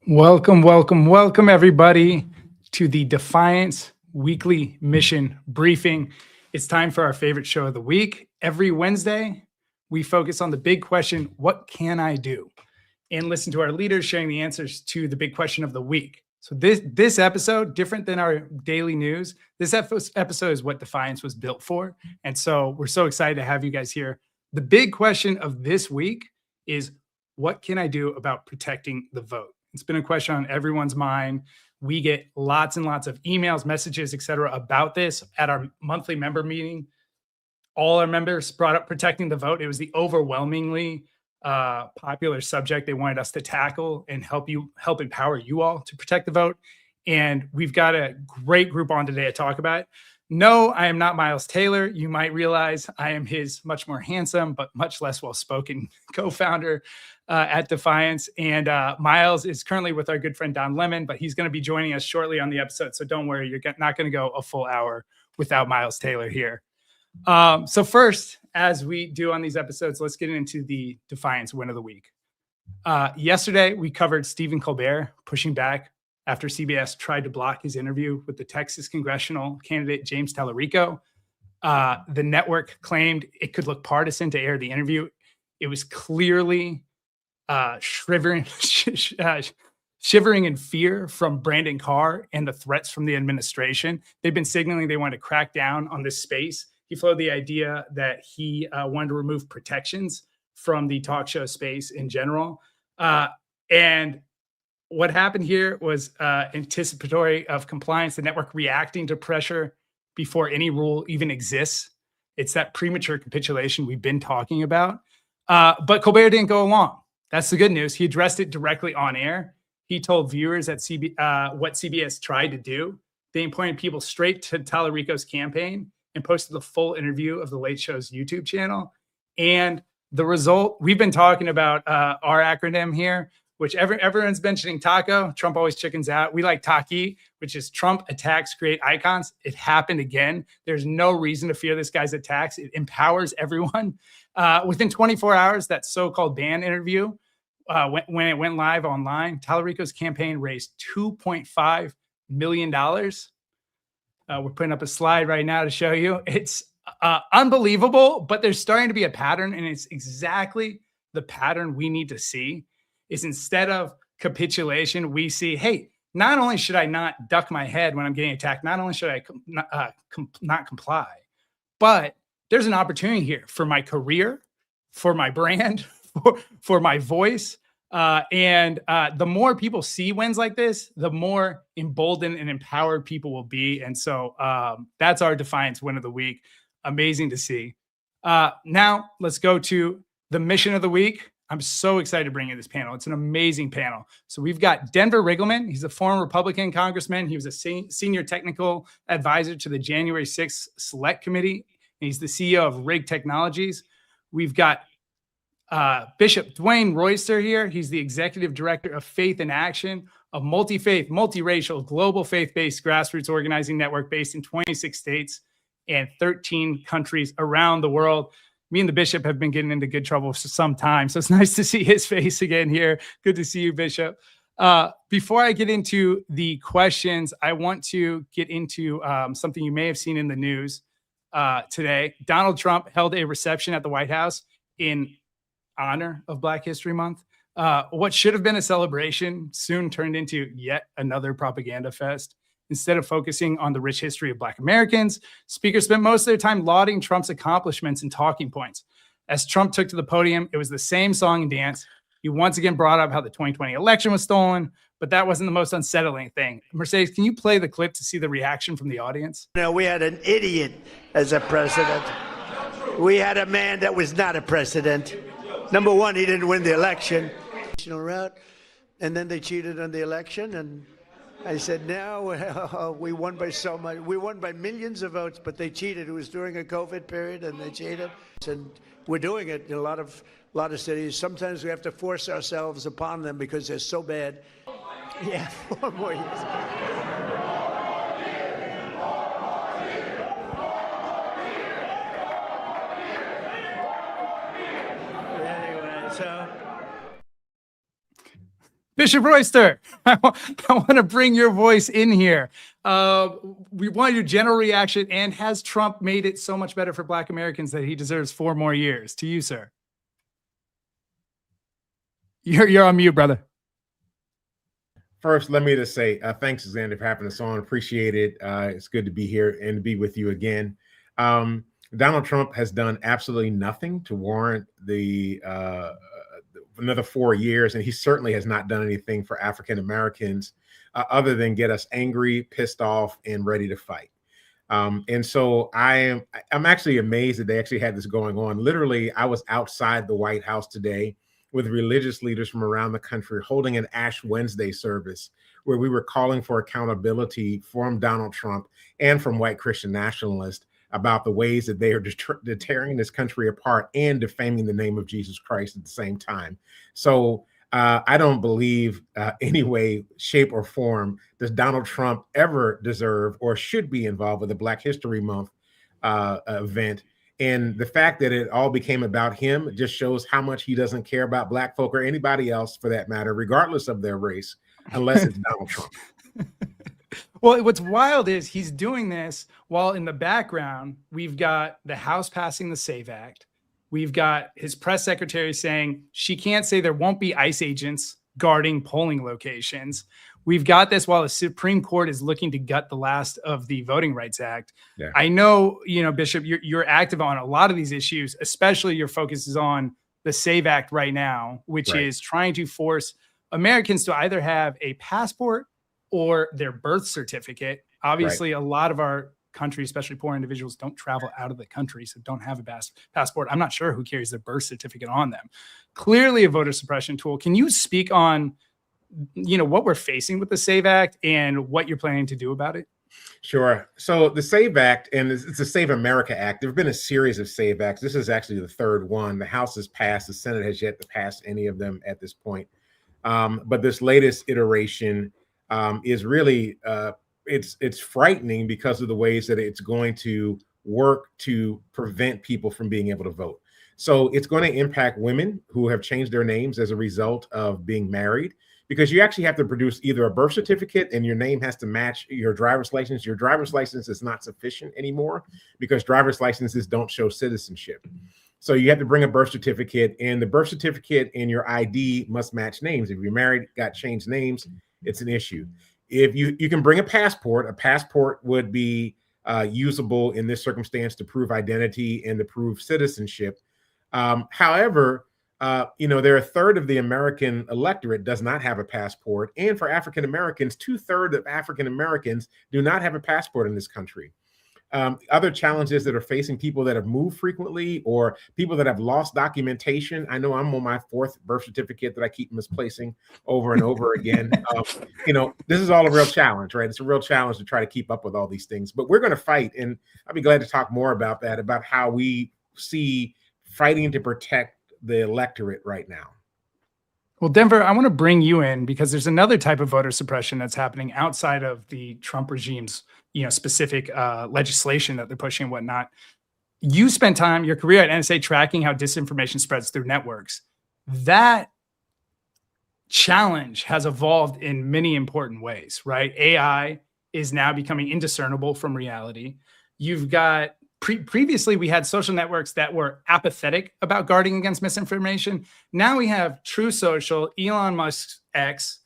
Welcome, everybody, to the Defiance Weekly Mission Briefing. It's time for our favorite show of the week. Every Wednesday, we focus on the big question, what can I do? And listen to our leaders sharing the answers to the big question of the week. So this episode, different than our daily news, this episode is what Defiance was built for. And so we're so excited to have you guys here. The big question of this week is, what can I do about protecting the vote? It's been a question on everyone's mind. We get lots and lots of emails, messages, etc., about this at our monthly member meeting. All our members brought up protecting the vote. It was the overwhelmingly popular subject they wanted us to tackle and help empower you all to protect the vote. And we've got a great group on today to talk about it. No, I am not Miles Taylor. You might realize I am his much more handsome, but much less well-spoken co-founder at Defiance. And Miles is currently with our good friend Don Lemon, but he's going to be joining us shortly on the episode. So don't worry, you're not going to go a full hour without Miles Taylor here. So first, as we do on these episodes, let's get into the Defiance win of the week. Yesterday, we covered Stephen Colbert pushing back after CBS tried to block his interview with the Texas congressional candidate James Tallarico. The network claimed it could look partisan to air the interview. It was clearly shivering in fear from Brandon Carr and the threats from the administration. They've been signaling they want to crack down on this space. He floated the idea that he wanted to remove protections from the talk show space in general. And what happened here was anticipatory of compliance, the network reacting to pressure before any rule even exists. It's that premature capitulation we've been talking about. But Colbert didn't go along. That's the good news. He addressed it directly on air. He told viewers at what CBS tried to do. They pointed people straight to Tallarico's campaign and posted the full interview of the Late Show's YouTube channel. And the result, we've been talking about our acronym here, which everyone's mentioning taco. Trump always chickens out. We like Taki, which is Trump attacks create icons. It happened again. There's no reason to fear this guy's attacks. It empowers everyone. Within 24 hours, that so-called ban interview, when it went live online, Tallarico's campaign raised $2.5 million. We're putting up a slide right now to show you. It's unbelievable, but there's starting to be a pattern, and it's exactly the pattern we need to see. Is instead of capitulation, we see, hey, not only should I not duck my head when I'm getting attacked, not only should I not comply, but there's an opportunity here for my career, for my brand, for my voice. And the more people see wins like this, the more emboldened and empowered people will be. And so that's our Defiance win of the week. Amazing to see. Now let's go to the mission of the week. I'm so excited to bring you this panel. It's an amazing panel. So we've got Denver Riggleman. He's a former Republican congressman. He was a senior technical advisor to the January 6th Select Committee. And he's the CEO of Rig Technologies. We've got Bishop Dwayne Royster here. He's the executive director of Faith in Action, a multi-faith, multiracial, global faith-based grassroots organizing network based in 26 states and 13 countries around the world. Me and the bishop have been getting into good trouble for some time, so it's nice to see his face again here. Good to see you, Bishop. Before I get into the questions, I want to get into something you may have seen in the news today. Donald Trump held a reception at the White House in honor of Black History Month. What should have been a celebration soon turned into yet another propaganda fest. Instead of focusing on the rich history of Black Americans, speakers spent most of their time lauding Trump's accomplishments and talking points. As Trump took to the podium, it was the same song and dance. He once again brought up how the 2020 election was stolen, but that wasn't the most unsettling thing. Mercedes, can you play the clip to see the reaction from the audience? No, we had an idiot as a president. We had a man that was not a president. Number one, he didn't win the election. And then they cheated on the election, and I said, no, we won by so much. We won by millions of votes, but they cheated. It was during a COVID period, and they cheated. And we're doing it in a lot of cities. Sometimes we have to force ourselves upon them because they're so bad. Yeah, 4 more years. Anyway, so Bishop Royster, I want to bring your voice in here. We want your general reaction, and has Trump made it so much better for Black Americans that he deserves 4 more years? To you, sir. You're on mute, brother. First, let me just say thanks, Xander, for having us on. Appreciate it. It's good to be here and to be with you again. Donald Trump has done absolutely nothing to warrant the another 4 years, and he certainly has not done anything for African Americans other than get us angry, pissed off, and ready to fight. And so I'm actually amazed that they actually had this going on. Literally, I was outside the White House today with religious leaders from around the country holding an Ash Wednesday service where we were calling for accountability from Donald Trump and from white Christian nationalists about the ways that they are tearing this country apart and defaming the name of Jesus Christ at the same time. So I don't believe any way, shape, or form does Donald Trump ever deserve or should be involved with the Black History Month event. And the fact that it all became about him just shows how much he doesn't care about Black folk or anybody else for that matter, regardless of their race, unless it's Donald Trump. Well, what's wild is he's doing this while in the background, we've got the House passing the SAVE Act. We've got his press secretary saying she can't say there won't be ICE agents guarding polling locations. We've got this while the Supreme Court is looking to gut the last of the Voting Rights Act. Yeah. I know, Bishop, you're active on a lot of these issues, especially your focus is on the SAVE Act right now, which is trying to force Americans to either have a passport or their birth certificate. Obviously, a lot of our country, especially poor individuals, don't travel out of the country, so don't have a passport. I'm not sure who carries their birth certificate on them. Clearly a voter suppression tool. Can you speak on what we're facing with the SAVE Act and what you're planning to do about it? Sure. So the SAVE Act, and it's the Save America Act. There have been a series of SAVE Acts. This is actually the third one. The House has passed. The Senate has yet to pass any of them at this point. But this latest iteration is really, it's frightening because of the ways that it's going to work to prevent people from being able to vote. So it's going to impact women who have changed their names as a result of being married, because you actually have to produce either a birth certificate and your name has to match your driver's license. Your driver's license is not sufficient anymore because driver's licenses don't show citizenship. So you have to bring a birth certificate, and the birth certificate and your ID must match names. If you're married, got changed names, it's an issue. If you can bring a passport would be usable in this circumstance to prove identity and to prove citizenship. However, there are a third of the American electorate does not have a passport. And for African Americans, 2/3 of African Americans do not have a passport in this country. Other challenges that are facing people that have moved frequently or people that have lost documentation. I know I'm on my 4th birth certificate that I keep misplacing over and over again. This is all a real challenge, right? It's a real challenge to try to keep up with all these things, but we're going to fight. And I'll be glad to talk more about that, about how we see fighting to protect the electorate right now. Well, Denver, I want to bring you in because there's another type of voter suppression that's happening outside of the Trump regime's, specific legislation that they're pushing and whatnot. You spent your career at NSA tracking how disinformation spreads through networks. That challenge has evolved in many important ways, right? AI is now becoming indiscernible from reality. You've got previously we had social networks that were apathetic about guarding against misinformation. Now we have True Social, Elon Musk's X.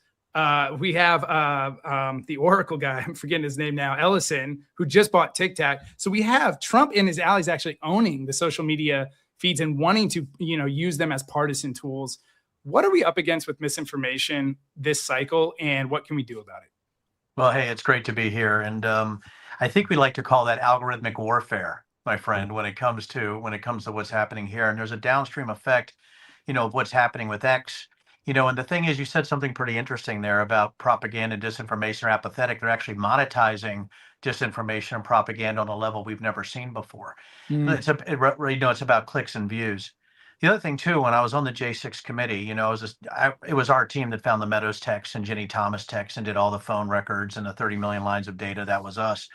We have the Oracle guy, I'm forgetting his name now, Ellison, who just bought TikTok. So we have Trump and his allies actually owning the social media feeds and wanting to, use them as partisan tools. What are we up against with misinformation this cycle, and what can we do about it? Well, hey, it's great to be here. And I think we like to call that algorithmic warfare, my friend, when it comes to what's happening here. And there's a downstream effect, of what's happening with X. And the thing is, you said something pretty interesting there about propaganda and disinformation are apathetic. They're actually monetizing disinformation and propaganda on a level we've never seen before. It's about clicks and views. The other thing too, when I was on the J6 committee, it was our team that found the Meadows text and Ginny Thomas text and did all the phone records and the 30 million lines of data. That was us.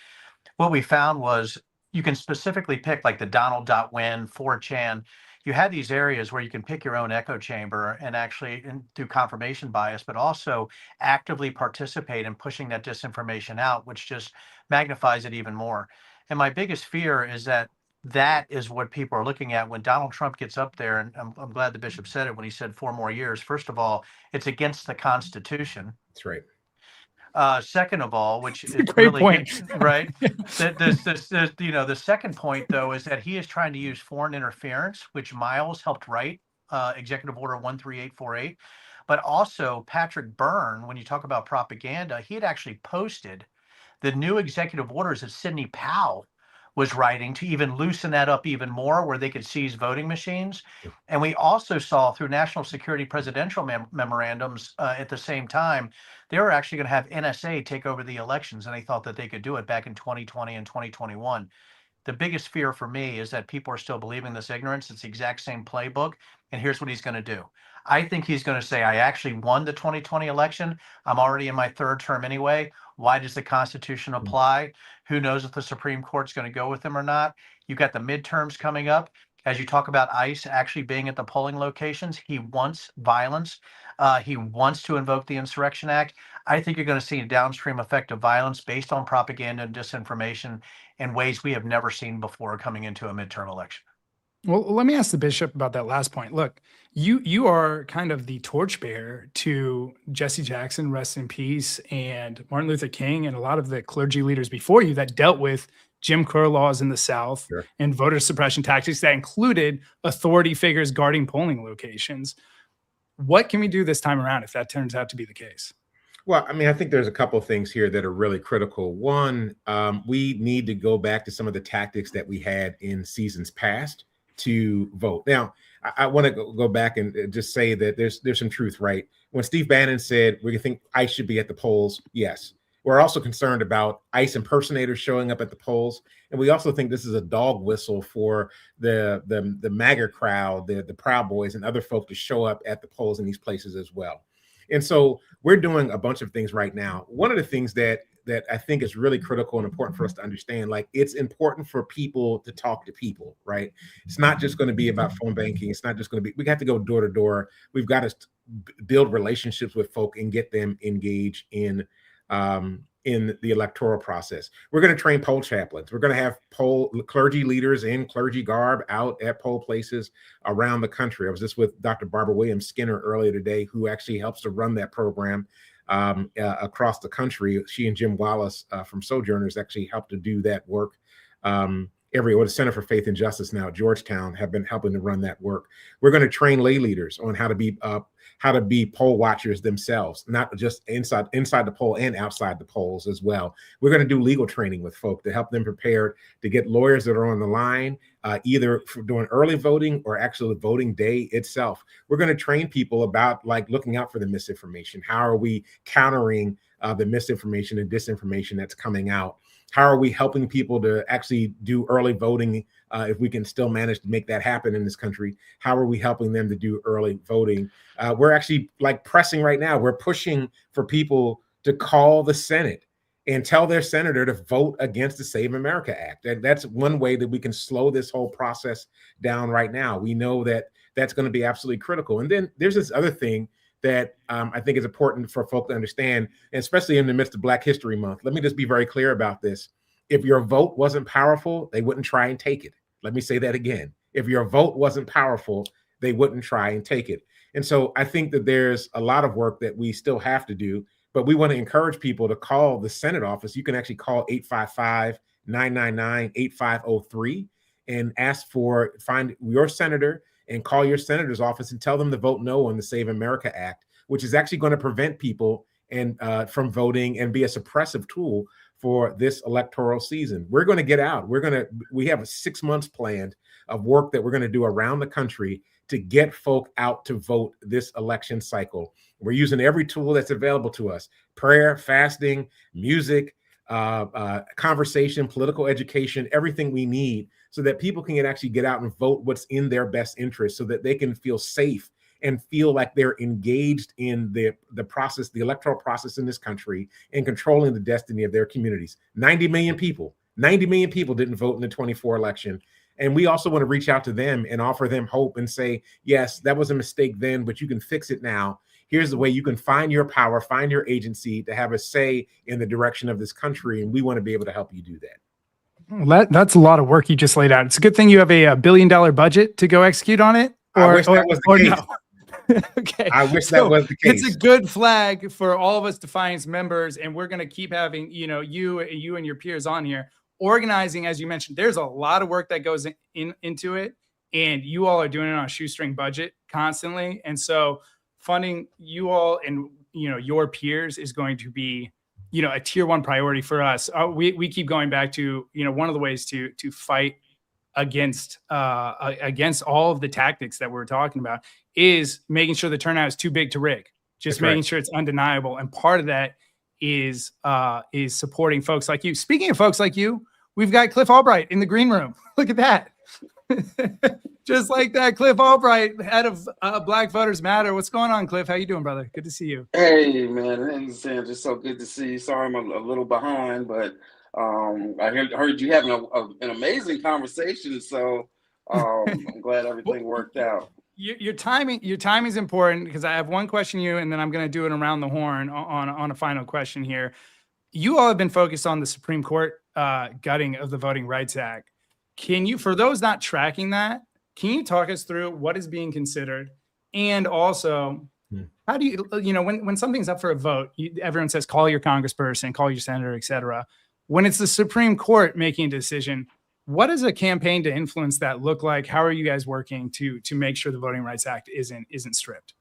What we found was you can specifically pick like the Donald.win, 4chan. you had these areas where you can pick your own echo chamber and actually do confirmation bias, but also actively participate in pushing that disinformation out, which just magnifies it even more. And my biggest fear is that that is what people are looking at when Donald Trump gets up there. And I'm glad the bishop said it when he said 4 more years. First of all, it's against the Constitution. That's right. Second of all, which is Great really point. right. The second point though is that he is trying to use foreign interference, which Miles helped write, Executive Order 13848. But also Patrick Byrne, when you talk about propaganda, he had actually posted the new executive orders that Sidney Powell was writing to even loosen that up even more, where they could seize voting machines. And we also saw through national security presidential memorandums at the same time, they were actually going to have NSA take over the elections, and they thought that they could do it back in 2020 and 2021. The biggest fear for me is that people are still believing this ignorance. It's the exact same playbook. And here's what he's going to do. I think he's going to say, I actually won the 2020 election. I'm already in my 3rd term anyway. Why does the Constitution apply? Who knows if the Supreme Court's going to go with him or not? You've got the midterms coming up. As you talk about ICE actually being at the polling locations, he wants violence. He wants to invoke the Insurrection Act. I think you're going to see a downstream effect of violence based on propaganda and disinformation in ways we have never seen before coming into a midterm election. Well, let me ask the bishop about that last point. Look, you are kind of the torchbearer to Jesse Jackson, rest in peace, and Martin Luther King, and a lot of the clergy leaders before you that dealt with Jim Crow laws in the South and voter suppression tactics that included authority figures guarding polling locations. What can we do this time around if that turns out to be the case? Well, I mean, I think there's a couple of things here that are really critical. One, we need to go back to some of the tactics that we had in seasons past to vote. Now, I want to go back and just say that there's some truth, right? When Steve Bannon said we think ICE should be at the polls, yes. We're also concerned about ICE impersonators showing up at the polls. And we also think this is a dog whistle for the MAGA crowd, the Proud Boys and other folk to show up at the polls in these places as well. And so we're doing a bunch of things right now. One of the things that I think is really critical and important for us to understand, like, it's important for people to talk to people, right? It's not just going to be about phone banking. It's not just going to be, we got to go door to door. We've got to build relationships with folk and get them engaged in the electoral process. We're going to train poll chaplains. We're going to have clergy leaders in clergy garb out at poll places around the country. I was just with Dr. Barbara Williams Skinner earlier today, who actually helps to run that program across the country. She and Jim Wallace from Sojourners actually helped to do that work. The Center for Faith and Justice now at Georgetown have been helping to run that work. We're going to train lay leaders on how to be poll watchers themselves, not just inside the poll and outside the polls as well. We're going to do legal training with folk to help them prepare to get lawyers that are on the line, either for doing early voting or actually voting day itself. We're going to train people about, like, looking out for the misinformation. How are we countering the misinformation and disinformation that's coming out? How are we helping people to actually do early voting if we can still manage to make that happen in this country? How are we helping them to do early voting? We're actually, like, pressing right now. We're pushing for people to call the Senate and tell their senator to vote against the Save America Act. And that's one way that we can slow this whole process down right now. We know that that's going to be absolutely critical. And then there's this other thing that I think is important for folk to understand, and especially in the midst of Black History Month. Let me just be very clear about this. If your vote wasn't powerful, they wouldn't try and take it. Let me say that again. If your vote wasn't powerful, they wouldn't try and take it. And so I think that there's a lot of work that we still have to do, but we want to encourage people to call the Senate office. You can actually call 855-999-8503 and find your senator and call your senator's office and tell them to vote no on the Save America Act, which is actually going to prevent people from voting and be a suppressive tool for this electoral season. We're going to get out. We have 6 months planned of work that we're going to do around the country to get folk out to vote this election cycle. We're using every tool that's available to us: prayer, fasting, music, conversation, political education, everything we need so that people can actually get out and vote what's in their best interest, so that they can feel safe and feel like they're engaged in the process, the electoral process in this country, and controlling the destiny of their communities. 90 million people didn't vote in the 24 election. And we also want to reach out to them and offer them hope and say, yes, that was a mistake then, but you can fix it now. Here's the way you can find your power, find your agency to have a say in the direction of this country. And we want to be able to help you do that. Well, that's a lot of work you just laid out. It's a good thing you have a $1 billion budget to go execute on it. I wish that was the case. No. Okay. I wish that was the case. It's a good flag for all of us Defiance members, and we're going to keep having, you and your peers on here organizing. As you mentioned, there's a lot of work that goes into it, and you all are doing it on a shoestring budget constantly. And so funding you all and, your peers is going to be, a tier 1 priority for us. We keep going back to, one of the ways to fight against all of the tactics that we're talking about is making sure the turnout is too big to rig, just making sure it's undeniable. And part of that is supporting folks like you. Speaking of folks like you, we've got Cliff Albright in the green room. Look at that. Just like that, Cliff Albright, head of Black Voters Matter. What's going on, Cliff? How you doing, brother? Good to see you. Hey, man. Hey, Xander. Just so good to see you. Sorry I'm a little behind, but I heard you having an amazing conversation, so I'm glad everything worked out. Your timing is important, because I have one question to you, and then I'm going to do it around the horn on a final question here. You all have been focused on the Supreme Court gutting of the Voting Rights Act. Can you, for those not tracking that, can you talk us through what is being considered? And also, how do you, when something's up for a vote, everyone says, call your congressperson, call your senator, et cetera. When it's the Supreme Court making a decision, what does a campaign to influence that look like? How are you guys working to make sure the Voting Rights Act isn't stripped?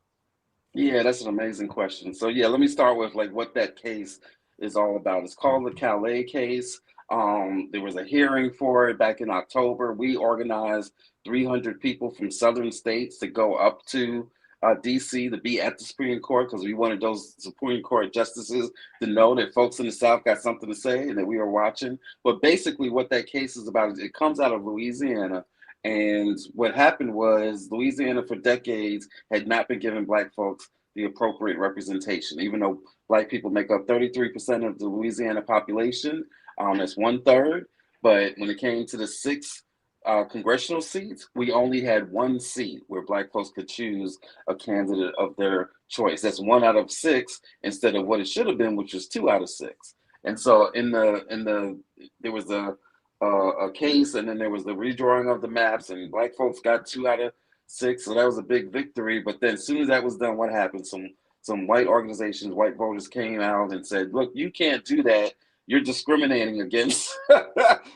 Yeah, that's an amazing question. So yeah, let me start with what that case is all about. It's called the Calais case. There was a hearing for it back in October. We organized 300 people from southern states to go up to DC to be at the Supreme Court, because we wanted those Supreme Court justices to know that folks in the South got something to say and that we were watching. But basically what that case is about is it comes out of Louisiana. And what happened was Louisiana for decades had not been giving Black folks the appropriate representation, even though Black people make up 33% of the Louisiana population. That's 1/3. But when it came to the 6 congressional seats, we only had 1 seat where Black folks could choose a candidate of their choice. That's 1 out of 6 instead of what it should have been, which was 2 out of 6. And so there was a case, and then there was the redrawing of the maps, and Black folks got 2 out of 6, so that was a big victory. But then as soon as that was done, what happened? Some white organizations, white voters came out and said, look, you can't do that. You're discriminating against,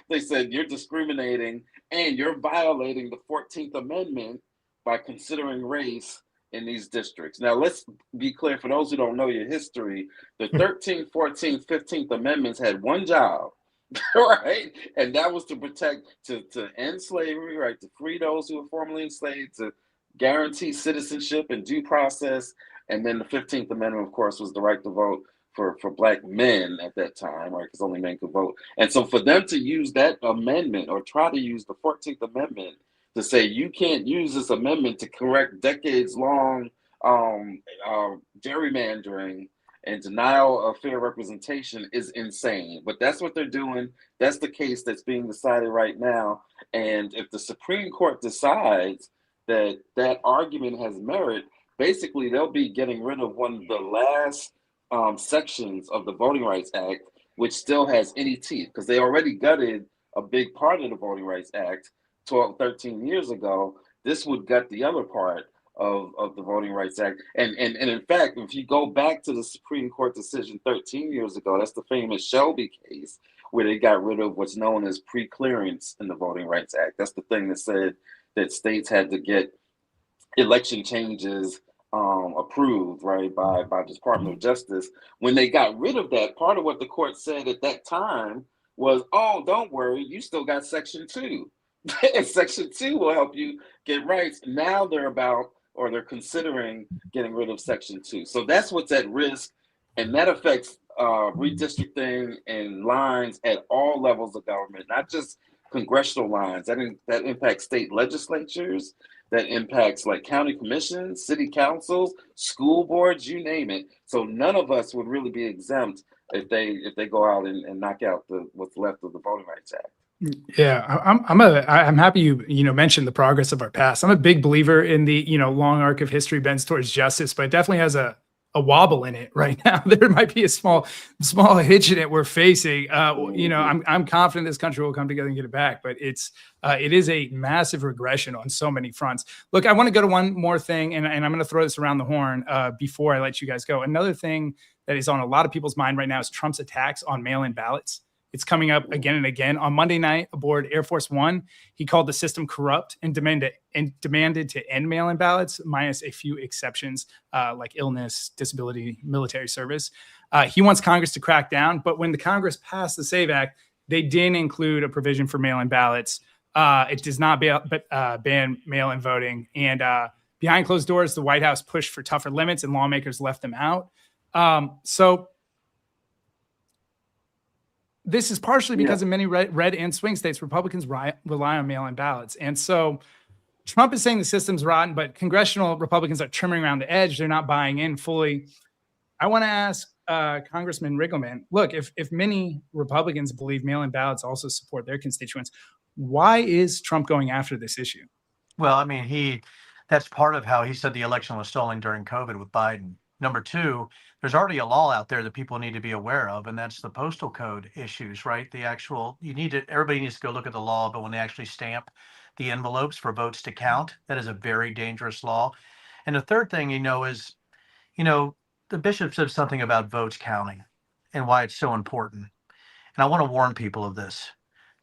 they said, you're discriminating and you're violating the 14th Amendment by considering race in these districts. Now, let's be clear, for those who don't know your history, the 13th, 14th, 15th Amendments had one job, right? And that was to protect, to end slavery, right? To free those who were formerly enslaved, to guarantee citizenship and due process. And then the 15th Amendment, of course, was the right to vote for Black men at that time, right? Because only men could vote. And so for them to use that amendment, or try to use the 14th Amendment to say you can't use this amendment to correct decades-long gerrymandering and denial of fair representation, is insane. But that's what they're doing. That's the case that's being decided right now. And if the Supreme Court decides that that argument has merit, basically they'll be getting rid of one of the last sections of the Voting Rights Act, which still has any teeth, because they already gutted a big part of the Voting Rights Act 13 years ago. This would gut the other part of the Voting Rights Act. And in fact, if you go back to the Supreme Court decision 13 years ago, that's the famous Shelby case, where they got rid of what's known as pre-clearance in the Voting Rights Act. That's the thing that said that states had to get election changes approved, right, by the Department of Justice. When they got rid of that, part of what the court said at that time was, oh, don't worry, you still got Section 2. And Section 2 will help you get rights. Now they're considering getting rid of Section 2. So that's what's at risk, and that affects redistricting and lines at all levels of government, not just congressional lines. That impacts state legislatures, that impacts like county commissions, city councils, school boards, you name it. So none of us would really be exempt if they go out and knock out what's left of the Voting Rights Act. Yeah, I'm happy you mentioned the progress of our past. I'm a big believer in the long arc of history bends towards justice, but it definitely has a wobble in it right now. There might be a small hitch in it we're facing. I'm confident this country will come together and get it back, but it is a massive regression on so many fronts. Look, I want to go to one more thing, and I'm going to throw this around the horn before I let you guys go. Another thing that is on a lot of people's mind right now is Trump's attacks on mail-in ballots. It's coming up again and again. On Monday night aboard Air Force One, he called the system corrupt and demanded to end mail-in ballots, minus a few exceptions like illness, disability, military service. He wants Congress to crack down, but when the Congress passed the SAVE Act, they didn't include a provision for mail-in ballots. It does not ban mail-in voting. And behind closed doors, the White House pushed for tougher limits and lawmakers left them out. So this is partially because in many red and swing states, Republicans rely on mail-in ballots. And so Trump is saying the system's rotten, but congressional Republicans are trimming around the edge. They're not buying in fully. I want to ask Congressman Riggleman, look, if many Republicans believe mail-in ballots also support their constituents, why is Trump going after this issue? Well, I mean, that's part of how he said the election was stolen during COVID with Biden. Number two, there's already a law out there that people need to be aware of, and that's the postal code issues, right? Everybody needs to go look at the law, but when they actually stamp the envelopes for votes to count, that is a very dangerous law. And the third thing, is, the bishop said something about votes counting and why it's so important. And I want to warn people of this.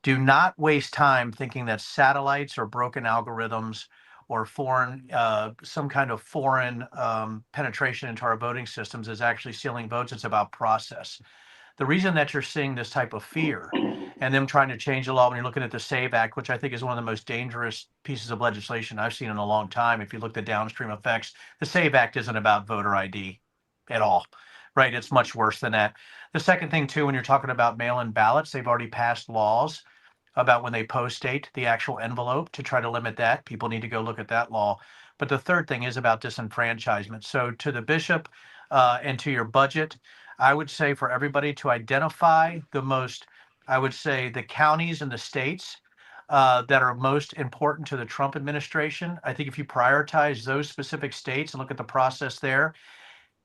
Do not waste time thinking that satellites or broken algorithms or some kind of foreign penetration into our voting systems is actually stealing votes. It's about process. The reason that you're seeing this type of fear and them trying to change the law when you're looking at the SAVE Act, which I think is one of the most dangerous pieces of legislation I've seen in a long time. If you look at the downstream effects, the SAVE Act isn't about voter ID at all, right? It's much worse than that. The second thing too, when you're talking about mail-in ballots, they've already passed laws about when they post-date the actual envelope to try to limit that. People need to go look at that law. But the third thing is about disenfranchisement. So to the bishop and to your budget, I would say for everybody to identify the counties and the states that are most important to the Trump administration. I think if you prioritize those specific states and look at the process there,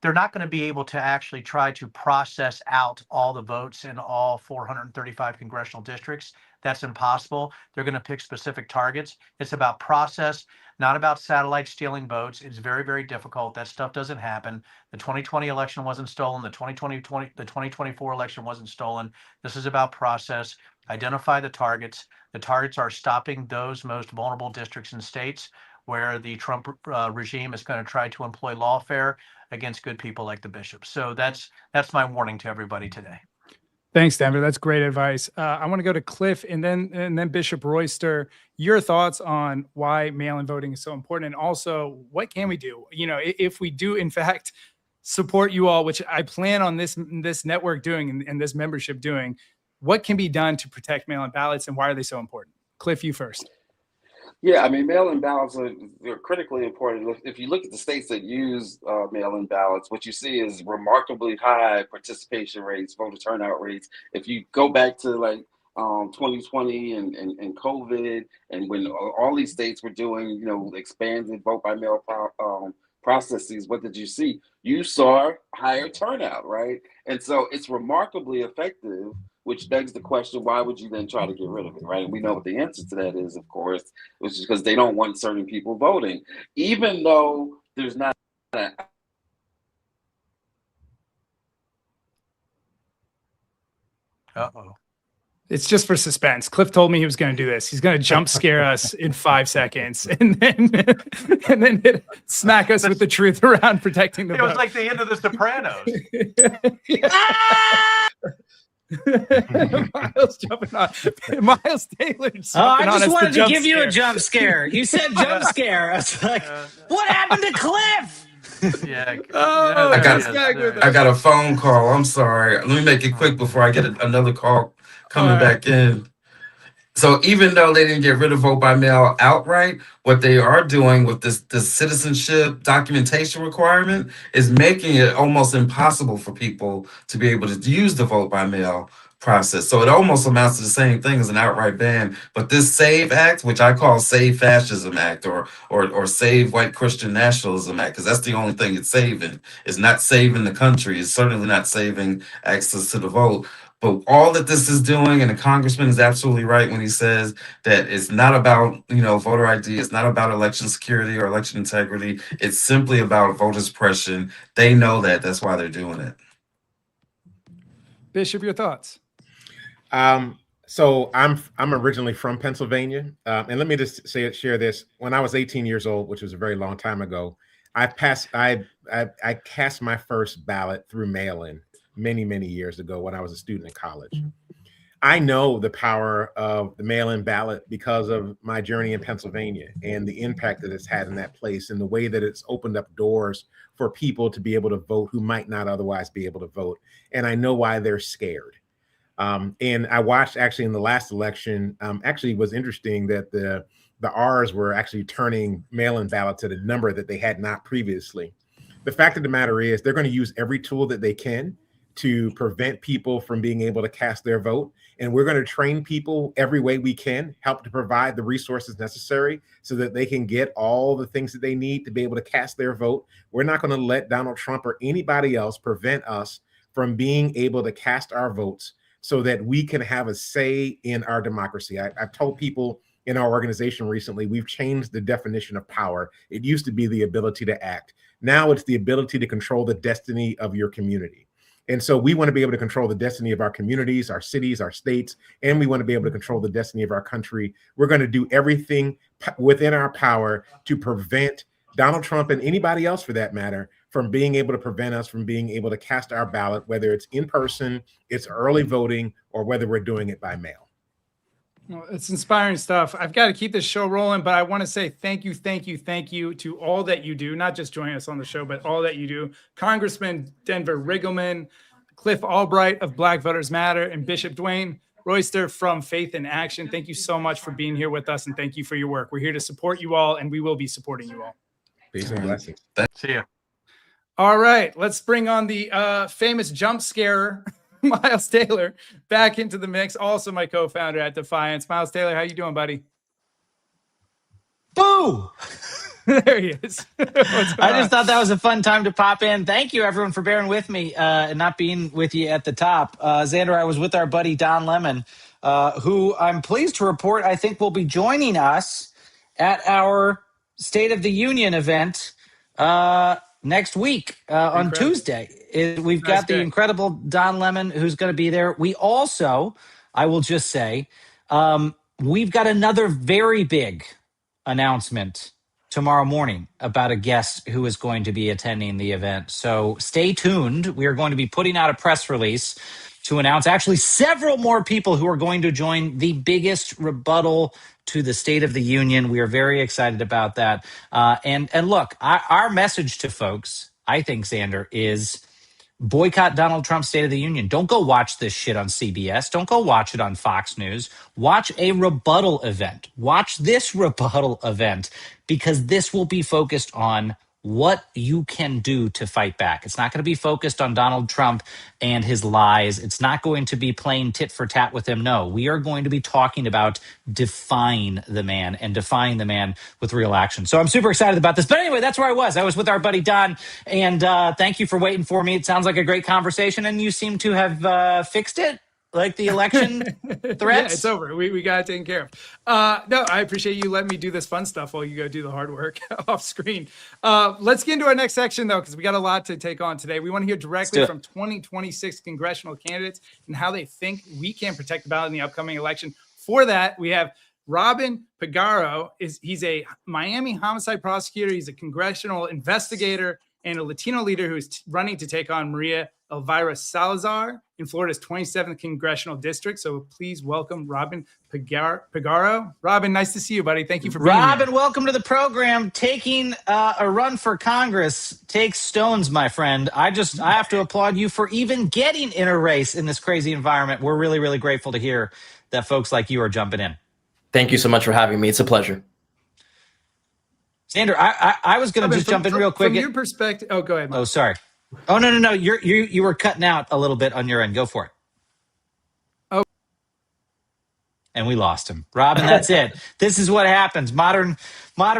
they're not going to be able to actually try to process out all the votes in all 435 congressional districts. That's impossible. They're going to pick specific targets. It's about process, not about satellite stealing votes. It's very, very difficult. That stuff doesn't happen. The 2020 election wasn't stolen. The 2024 election wasn't stolen. This is about process. Identify the targets. The targets are stopping those most vulnerable districts and states where the Trump regime is going to try to employ lawfare against good people like the bishop. So that's my warning to everybody today. Thanks, Denver. That's great advice. I want to go to Cliff and then Bishop Royster. Your thoughts on why mail-in voting is so important, and also what can we do? If we do in fact support you all, which I plan on this network doing and this membership doing, what can be done to protect mail-in ballots, and why are they so important? Cliff, you first. Yeah, I mean, mail-in ballots are critically important. If you look at the states that use mail-in ballots, what you see is remarkably high participation rates, voter turnout rates. If you go back to 2020 and COVID, and when all these states were doing, expanded vote by mail processes, what did you see? You saw higher turnout, right? And so it's remarkably effective, which begs the question, why would you then try to get rid of it, right? And we know what the answer to that is, of course, which is because they don't want certain people voting, even though there's not a It's just for suspense. Cliff told me he was going to do this. He's going to jump scare us in 5 seconds and then smack us with the truth around protecting the vote. It was like the end of The Sopranos. Miles jumping on. Miles Taylor. I just wanted to give you a jump scare. You said jump scare. I was like, what happened to Cliff? Yeah. I got a phone call. I'm sorry. Let me make it quick before I get another call coming back in. So even though they didn't get rid of vote by mail outright, what they are doing with this citizenship documentation requirement is making it almost impossible for people to be able to use the vote by mail process. So it almost amounts to the same thing as an outright ban. But this SAVE Act, which I call Save Fascism Act or Save White Christian Nationalism Act, because that's the only thing it's saving. It's not saving the country. It's certainly not saving access to the vote. But all that this is doing, and the congressman is absolutely right when he says that it's not about, voter ID, it's not about election security or election integrity. It's simply about voter suppression. They know that. That's why they're doing it. Bishop, your thoughts? So I'm originally from Pennsylvania, and let me just share this. When I was 18 years old, which was a very long time ago, I cast my first ballot through mail-in many years ago when I was a student in college. I know the power of the mail-in ballot because of my journey in Pennsylvania and the impact that it's had in that place and the way that it's opened up doors for people to be able to vote who might not otherwise be able to vote. And I know why they're scared. And I watched actually in the last election, actually was interesting that the R's were actually turning mail-in ballots at a number that they had not previously. The fact of the matter is they're going to use every tool that they can to prevent people from being able to cast their vote. And we're going to train people every way we can, help to provide the resources necessary so that they can get all the things that they need to be able to cast their vote. We're not going to let Donald Trump or anybody else prevent us from being able to cast our votes so that we can have a say in our democracy. I've told people in our organization recently, we've changed the definition of power. It used to be the ability to act. Now it's the ability to control the destiny of your community. And so we want to be able to control the destiny of our communities, our cities, our states, and we want to be able to control the destiny of our country. We're going to do everything within our power to prevent Donald Trump and anybody else for that matter from being able to prevent us from being able to cast our ballot, whether it's in person, it's early voting, or whether we're doing it by mail. Well, it's inspiring stuff. I've got to keep this show rolling, but I want to say thank you to all that you do, not just joining us on the show, but all that you do. Congressman Denver Riggleman, Cliff Albright of Black Voters Matter, and Bishop Dwayne Royster from Faith in Action. Thank you so much for being here with us, and thank you for your work. We're here to support you all, and we will be supporting you all. Peace and blessings. See you. All right, let's bring on the famous jump scare, Miles Taylor, back into the mix. Also my co-founder at Defiance. Miles Taylor, how you doing, buddy? Boo! There he is. I just thought that was a fun time to pop in. Thank you, everyone, for bearing with me and not being with you at the top. Xander, I was with our buddy Don Lemon, who I'm pleased to report I think will be joining us at our State of the Union event next week on Tuesday. We've got the incredible Don Lemon who's going to be there. We also, I will just say, we've got another very big announcement tomorrow morning about a guest who is going to be attending the event. So stay tuned. We are going to be putting out a press release to announce actually several more people who are going to join the biggest rebuttal to the State of the Union. We are very excited about that. And look, our message to folks, I think, Xander, is boycott Donald Trump's State of the Union. Don't go watch this shit on CBS. Don't go watch it on Fox News. Watch a rebuttal event. Watch this rebuttal event because this will be focused on what you can do to fight back. It's not going to be focused on Donald Trump and his lies. It's not going to be playing tit for tat with him. No, we are going to be talking about defying the man and defying the man with real action. So I'm super excited about this. But anyway, that's where I was. I was with our buddy Don, and thank you for waiting for me. It sounds like a great conversation, and you seem to have fixed it. Like the election threats? Yeah, it's over. We got it taken care of. No, I appreciate you letting me do this fun stuff while you go do the hard work off screen. Let's get into our next section, though, because we got a lot to take on today. We want to hear directly from 2026 congressional candidates and how they think we can protect the ballot in the upcoming election. For that, we have Robin Peguero. He's a Miami homicide prosecutor. He's a congressional investigator and a Latino leader who is running to take on Maria Elvira Salazar in Florida's 27th congressional district. So please welcome Robin Peguero. Robin, nice to see you, buddy. Thank you for being here. Robin, welcome to the program. Taking a run for Congress takes stones, my friend. I have to applaud you for even getting in a race in this crazy environment. We're really, really grateful to hear that folks like you are jumping in. Thank you so much for having me. It's a pleasure. Xander, I was going to just jump in real quick. From your perspective, oh, go ahead, Mike. Oh, sorry. Oh, no. You were cutting out a little bit on your end. Go for it. And we lost him. Robin, that's it. This is what happens. Modern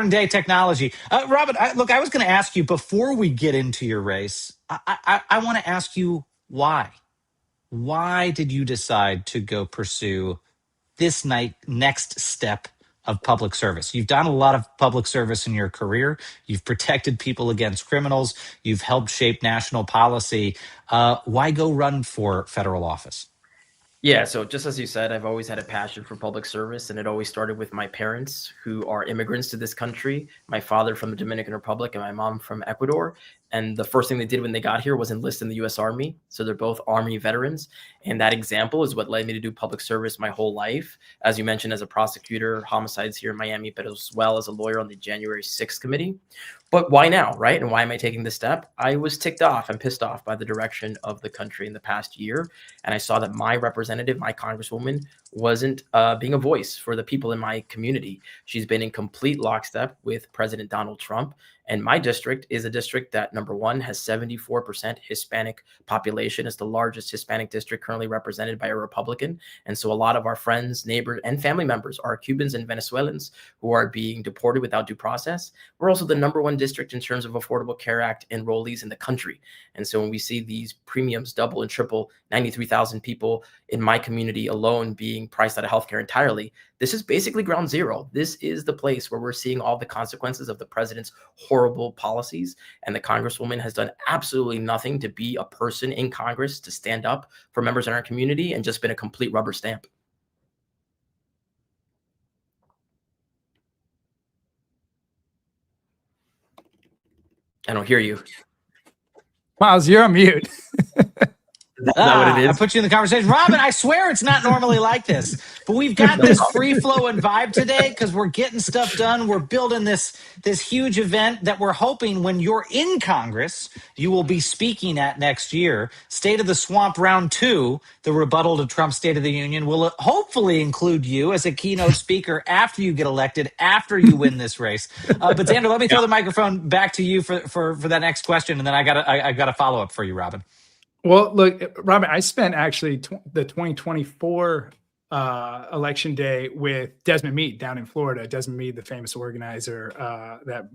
day technology. Robin, I was going to ask you before we get into your race, I want to ask you why. Why did you decide to go pursue this next step of public service? You've done a lot of public service in your career. You've protected people against criminals. You've helped shape national policy. Why go run for federal office? Yeah, so just as you said, I've always had a passion for public service, and it always started with my parents, who are immigrants to this country. My father from the Dominican Republic and my mom from Ecuador. And the first thing they did when they got here was enlist in the U.S. Army. So they're both Army veterans. And that example is what led me to do public service my whole life. As you mentioned, as a prosecutor, homicides here in Miami, but as well as a lawyer on the January 6th committee. But why now, right? And why am I taking this step? I was ticked off and pissed off by the direction of the country in the past year. And I saw that my representative, my congresswoman, wasn't being a voice for the people in my community. She's been in complete lockstep with President Donald Trump. And my district is a district that, number one, has 74% Hispanic population. It's the largest Hispanic district currently represented by a Republican. And so a lot of our friends, neighbors, and family members are Cubans and Venezuelans who are being deported without due process. We're also the number one district in terms of Affordable Care Act enrollees in the country. And so when we see these premiums double and triple, 93,000 people in my community alone being priced out of healthcare entirely, this is basically ground zero. This is the place where we're seeing all the consequences of the president's horrible policies. And the congresswoman has done absolutely nothing to be a person in Congress to stand up for members in our community, and just been a complete rubber stamp. I don't hear you. Miles, you're on mute. Is that what it is? I put you in the conversation. Robin, I swear it's not normally like this, but we've got this free flowing vibe today because we're getting stuff done. We're building this huge event that we're hoping when you're in Congress, you will be speaking at next year. State of the Swamp Round 2, the rebuttal to Trump's State of the Union, will hopefully include you as a keynote speaker after you get elected, after you win this race. But Xander, let me throw the microphone back to you for that next question, and then I got a follow up for you, Robin. Well, look, Robin, I spent actually the 2024 election day with Desmond Meade down in Florida. Desmond Meade, the famous organizer that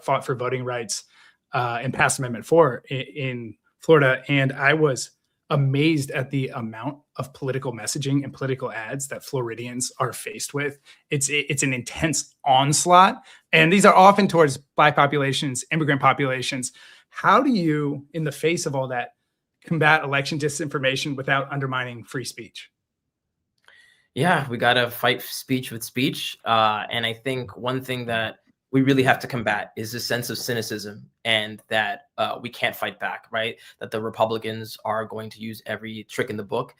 fought for voting rights and passed Amendment 4 in Florida. And I was amazed at the amount of political messaging and political ads that Floridians are faced with. It's an intense onslaught. And these are often towards Black populations, immigrant populations. How do you, in the face of all that, combat election disinformation without undermining free speech? Yeah, we got to fight speech with speech. And I think one thing that we really have to combat is this sense of cynicism, and that we can't fight back, right? That the Republicans are going to use every trick in the book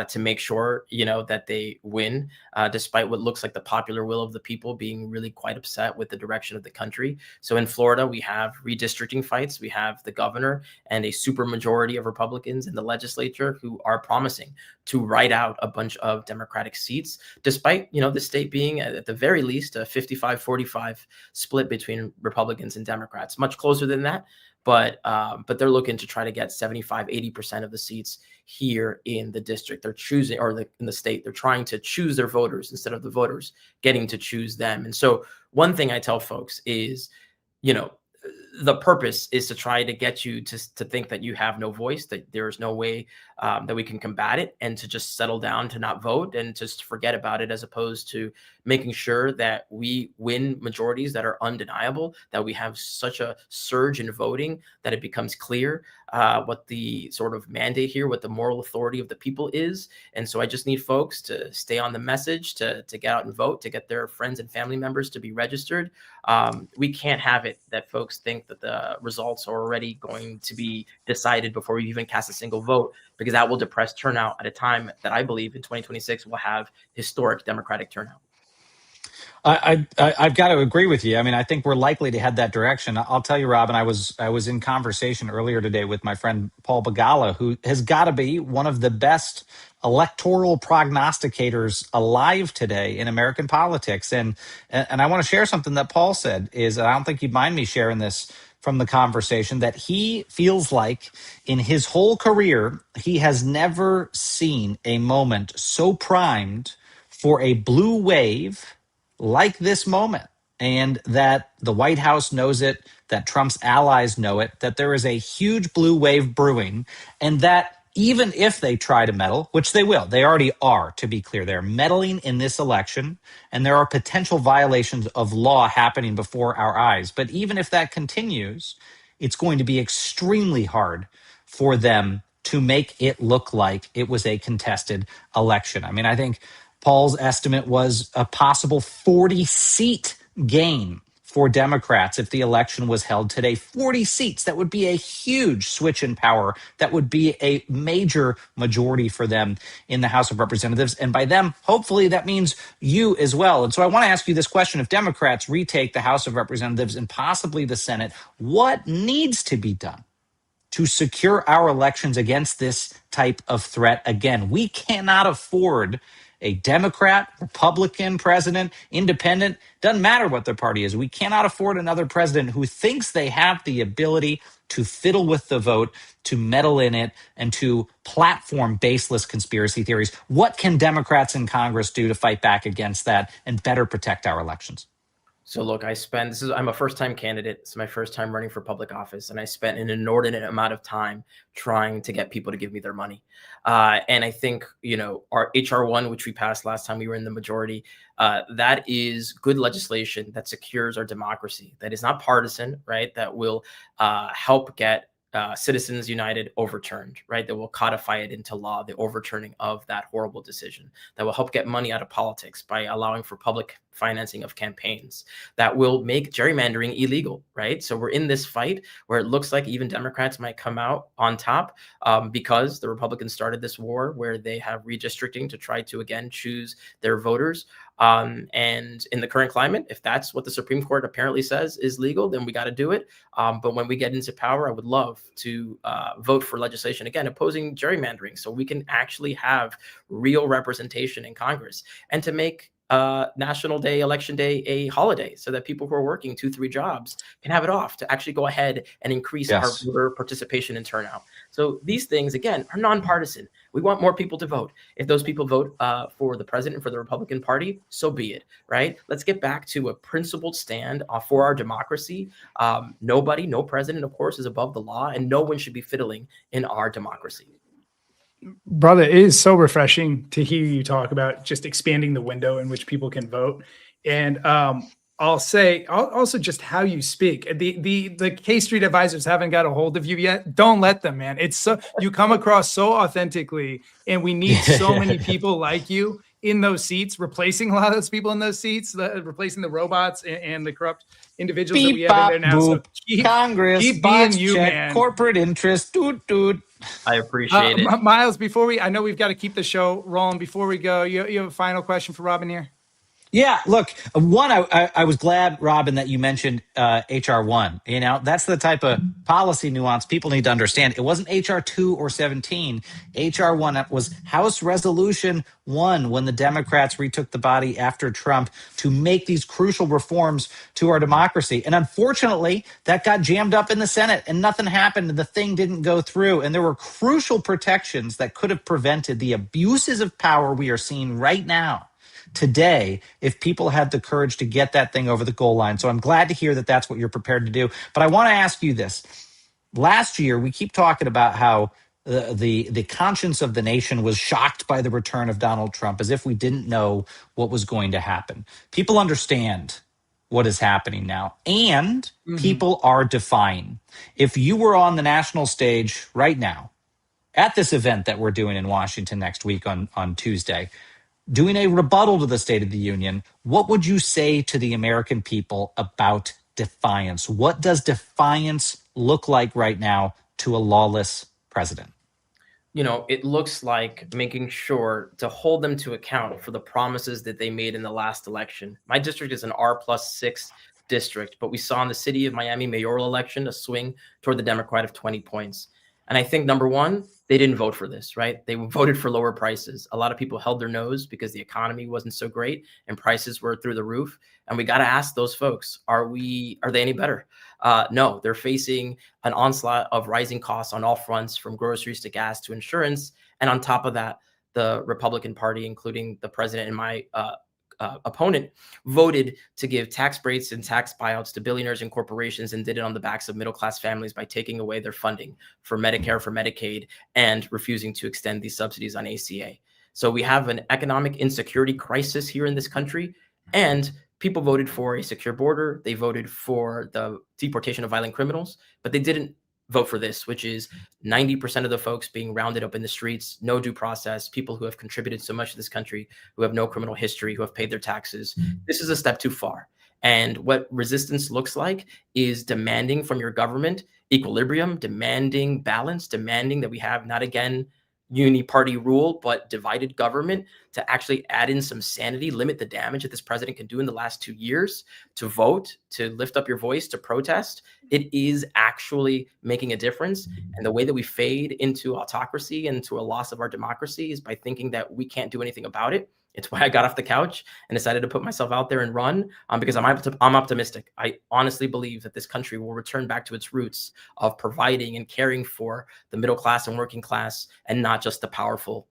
to make sure, that they win, despite what looks like the popular will of the people being really quite upset with the direction of the country. So in Florida, we have redistricting fights. We have the governor and a super majority of Republicans in the legislature who are promising to write out a bunch of Democratic seats, despite, the state being at the very least a 55-45 split between Republicans and Democrats, much closer than that. But they're looking to try to get 75-80% of the seats here in the district. They're choosing, or in the state, they're trying to choose their voters instead of the voters getting to choose them. And so one thing I tell folks is, the purpose is to try to get you to think that you have no voice, that there is no way that we can combat it, and to just settle down to not vote and just forget about it, as opposed to making sure that we win majorities that are undeniable, that we have such a surge in voting that it becomes clear what the sort of mandate here, what the moral authority of the people is. And so I just need folks to stay on the message, to get out and vote, to get their friends and family members to be registered. We can't have it that folks think that the results are already going to be decided before we even cast a single vote, because that will depress turnout at a time that I believe in 2026 will have historic Democratic turnout. I've got to agree with you. I mean, I think we're likely to head that direction. I'll tell you, Robin, I was in conversation earlier today with my friend Paul Begala, who has got to be one of the best electoral prognosticators alive today in American politics. And I want to share something that Paul said, and I don't think you'd mind me sharing this from the conversation, that he feels like in his whole career, he has never seen a moment so primed for a blue wave like this moment, and that the White House knows it, that Trump's allies know it, that there is a huge blue wave brewing, and that even if they try to meddle, which they will, they already are, to be clear, they're meddling in this election, and there are potential violations of law happening before our eyes. But even if that continues, it's going to be extremely hard for them to make it look like it was a contested election. I mean, I think Paul's estimate was a possible 40-seat gain for Democrats if the election was held today. 40 seats. That would be a huge switch in power. That would be a major majority for them in the House of Representatives. And by them, hopefully that means you as well. And so I want to ask you this question. If Democrats retake the House of Representatives and possibly the Senate, what needs to be done to secure our elections against this type of threat? Again, we cannot afford a Democrat, Republican president, independent, doesn't matter what their party is. We cannot afford another president who thinks they have the ability to fiddle with the vote, to meddle in it, and to platform baseless conspiracy theories. What can Democrats in Congress do to fight back against that and better protect our elections? So look, I'm a first-time candidate. It's my first time running for public office, and I spent an inordinate amount of time trying to get people to give me their money. And I think, our HR1, which we passed last time we were in the majority, that is good legislation that secures our democracy, that is not partisan, right? That will help get Citizens United overturned, right? That will codify it into law, the overturning of that horrible decision, that will help get money out of politics by allowing for public financing of campaigns, that will make gerrymandering illegal, right? So we're in this fight where it looks like even Democrats might come out on top because the Republicans started this war where they have redistricting to try to, again, choose their voters. And in the current climate, if that's what the Supreme Court apparently says is legal, then we got to do it. But when we get into power, I would love to vote for legislation, again, opposing gerrymandering, so we can actually have real representation in Congress, and to make National Day, Election Day, a holiday, so that people who are working 2-3 jobs can have it off to actually go ahead and increase our voter participation and turnout. So these things, again, are nonpartisan. We want more people to vote. If those people vote for the president, for the Republican Party, so be it, right? Let's get back to a principled stand for our democracy. Nobody, no president, of course, is above the law, and no one should be fiddling in our democracy. Brother, it is so refreshing to hear you talk about just expanding the window in which people can vote. And I'll say also just how you speak. The K Street advisors haven't got a hold of you yet. Don't let them, man. It's so, you come across so authentically, and we need so many people like you in those seats, replacing a lot of those people in those seats, replacing the robots and the corrupt individuals that we have in there now. So Congress, keep being you, check, man. Corporate interest, dude. I appreciate it. Miles, I know we've got to keep the show rolling. Before we go, you have a final question for Robin here? Yeah, look, one, I was glad, Robin, that you mentioned HR1. That's the type of policy nuance people need to understand. It wasn't HR2 or 17. HR1 was House Resolution 1 when the Democrats retook the body after Trump to make these crucial reforms to our democracy. And unfortunately, that got jammed up in the Senate and nothing happened. The thing didn't go through. And there were crucial protections that could have prevented the abuses of power we are seeing right now today if people had the courage to get that thing over the goal line. So I'm glad to hear that that's what you're prepared to do. But I want to ask you this. Last year, we keep talking about how the conscience of the nation was shocked by the return of Donald Trump, as if we didn't know what was going to happen. People understand what is happening now, and people are defying. If you were on the national stage right now at this event that we're doing in Washington next week on Tuesday, doing a rebuttal to the State of the Union, what would you say to the American people about defiance? What does defiance look like right now to a lawless president? It looks like making sure to hold them to account for the promises that they made in the last election. My district is an R+6 district, but we saw in the city of Miami mayoral election a swing toward the Democrat of 20 points. And I think, number one, they didn't vote for this, right? They voted for lower prices. A lot of people held their nose because the economy wasn't so great and prices were through the roof. And we got to ask those folks, are they any better? No, they're facing an onslaught of rising costs on all fronts, from groceries to gas to insurance. And on top of that, the Republican Party, including the president and my opponent, voted to give tax breaks and tax buyouts to billionaires and corporations, and did it on the backs of middle-class families by taking away their funding for Medicare, for Medicaid, and refusing to extend these subsidies on ACA. So we have an economic insecurity crisis here in this country, and people voted for a secure border. They voted for the deportation of violent criminals, but they didn't vote for this, which is 90% of the folks being rounded up in the streets, no due process, people who have contributed so much to this country, who have no criminal history, who have paid their taxes. This is a step too far. And what resistance looks like is demanding from your government equilibrium, demanding balance, demanding that we have not again uni-party rule, but divided government, to actually add in some sanity, limit the damage that this president can do in the last 2 years, to vote, to lift up your voice, to protest. It is actually making a difference. And the way that we fade into autocracy and to a loss of our democracy is by thinking that we can't do anything about it. It's why I got off the couch and decided to put myself out there and run, because I'm optimistic. I honestly believe that this country will return back to its roots of providing and caring for the middle class and working class, and not just the powerful.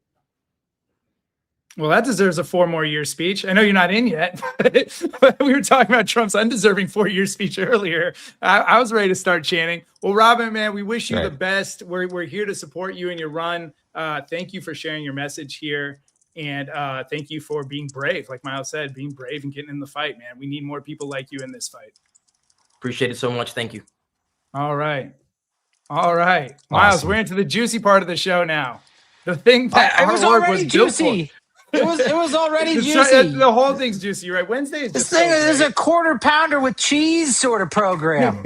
Well, that deserves a 4 more year speech. I know you're not in yet, but we were talking about Trump's undeserving 4-year speech earlier. I was ready to start chanting. Well, Robin, man, we wish you the best. We're here to support you in your run. Thank you for sharing your message here. And thank you for being brave. Like Miles said, being brave and getting in the fight, man. We need more people like you in this fight. Appreciate it so much. Thank you. All right. Miles, we're into the juicy part of the show now. The thing that it was already juicy. It was already juicy. The whole thing's juicy, right? Wednesday is just this thing is a quarter pounder with cheese sort of program.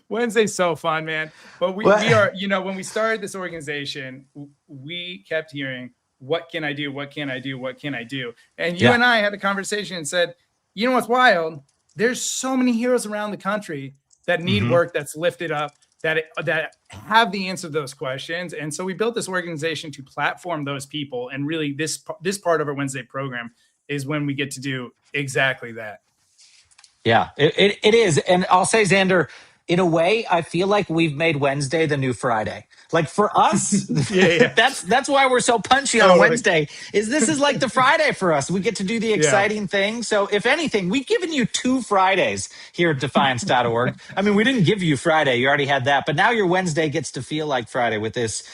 Wednesday's so fun, man. But we are, when we started this organization, we kept hearing, what can I do? What can I do? What can I do? And you and I had a conversation and said, you know what's wild? There's so many heroes around the country that need work that's lifted up, that have the answer to those questions. And so we built this organization to platform those people. And really this part of our Wednesday program is when we get to do exactly that. Yeah, it is. And I'll say, Xander, in a way, I feel like we've made Wednesday the new Friday. Like for us, that's why we're so punchy on Wednesday. This is like the Friday for us. We get to do the exciting thing. So if anything, we've given you 2 Fridays here at defiance.org. I mean, we didn't give you Friday. You already had that. But now your Wednesday gets to feel like Friday with this,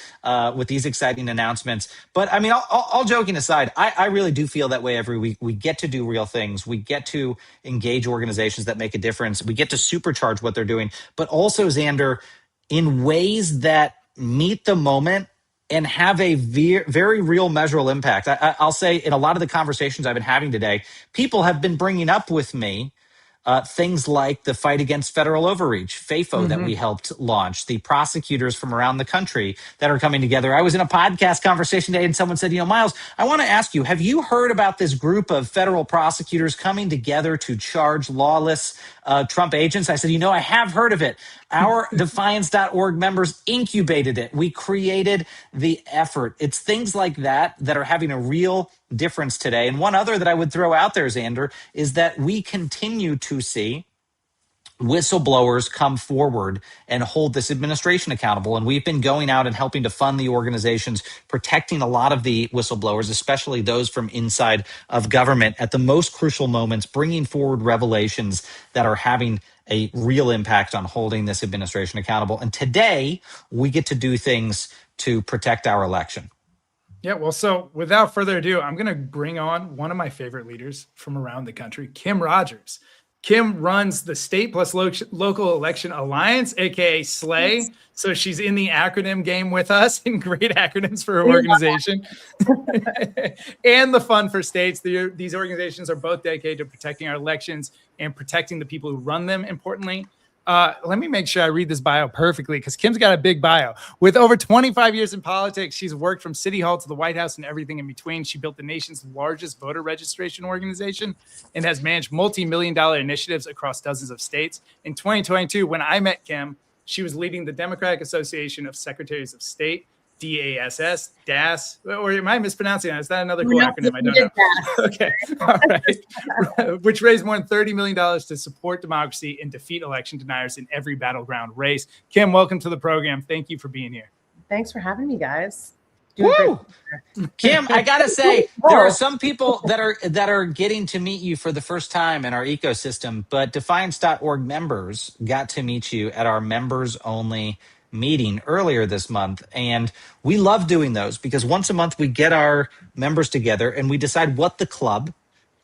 with these exciting announcements. But I mean, all joking aside, I really do feel that way every week. We get to do real things. We get to engage organizations that make a difference. We get to supercharge what they're doing. But also, Xander, in ways that meet the moment and have a very real measurable impact. I'll say in a lot of the conversations I've been having today, people have been bringing up with me things like the fight against federal overreach, FAFO, that we helped launch, the prosecutors from around the country that are coming together. I was in a podcast conversation today and someone said, Miles, I want to ask you, have you heard about this group of federal prosecutors coming together to charge lawless Trump agents? I said, I have heard of it. Our defiance.org members incubated it. We created the effort. It's things like that are having a real difference today. And one other that I would throw out there, Xander, is that we continue to see whistleblowers come forward and hold this administration accountable. And we've been going out and helping to fund the organizations, protecting a lot of the whistleblowers, especially those from inside of government at the most crucial moments, bringing forward revelations that are having a real impact on holding this administration accountable. And today we get to do things to protect our election. Yeah, well, so without further ado, I'm going to bring on one of my favorite leaders from around the country, Kim Rogers. Kim runs the State Plus Local Election Alliance, aka SLAY. So she's in the acronym game with us, and great acronyms for her organization. And the Fund for States. These organizations are both dedicated to protecting our elections and protecting the people who run them, importantly. Let me make sure I read this bio perfectly, because Kim's got a big bio. With over 25 years in politics, she's worked from City Hall to the White House and everything in between. She built the nation's largest voter registration organization and has managed multi-million-dollar initiatives across dozens of states. In 2022, when I met Kim, she was leading the Democratic Association of Secretaries of State, DASS, or am I mispronouncing that? Is that another cool acronym? I don't know. Okay, all right. Which raised more than $30 million to support democracy and defeat election deniers in every battleground race. Kim, welcome to the program. Thank you for being here. Thanks for having me, guys. Doing great. Woo! Kim, I gotta say, there are some people that are getting to meet you for the first time in our ecosystem, but Defiance.org members got to meet you at our members only meeting earlier this month. And we love doing those because once a month we get our members together and we decide what the club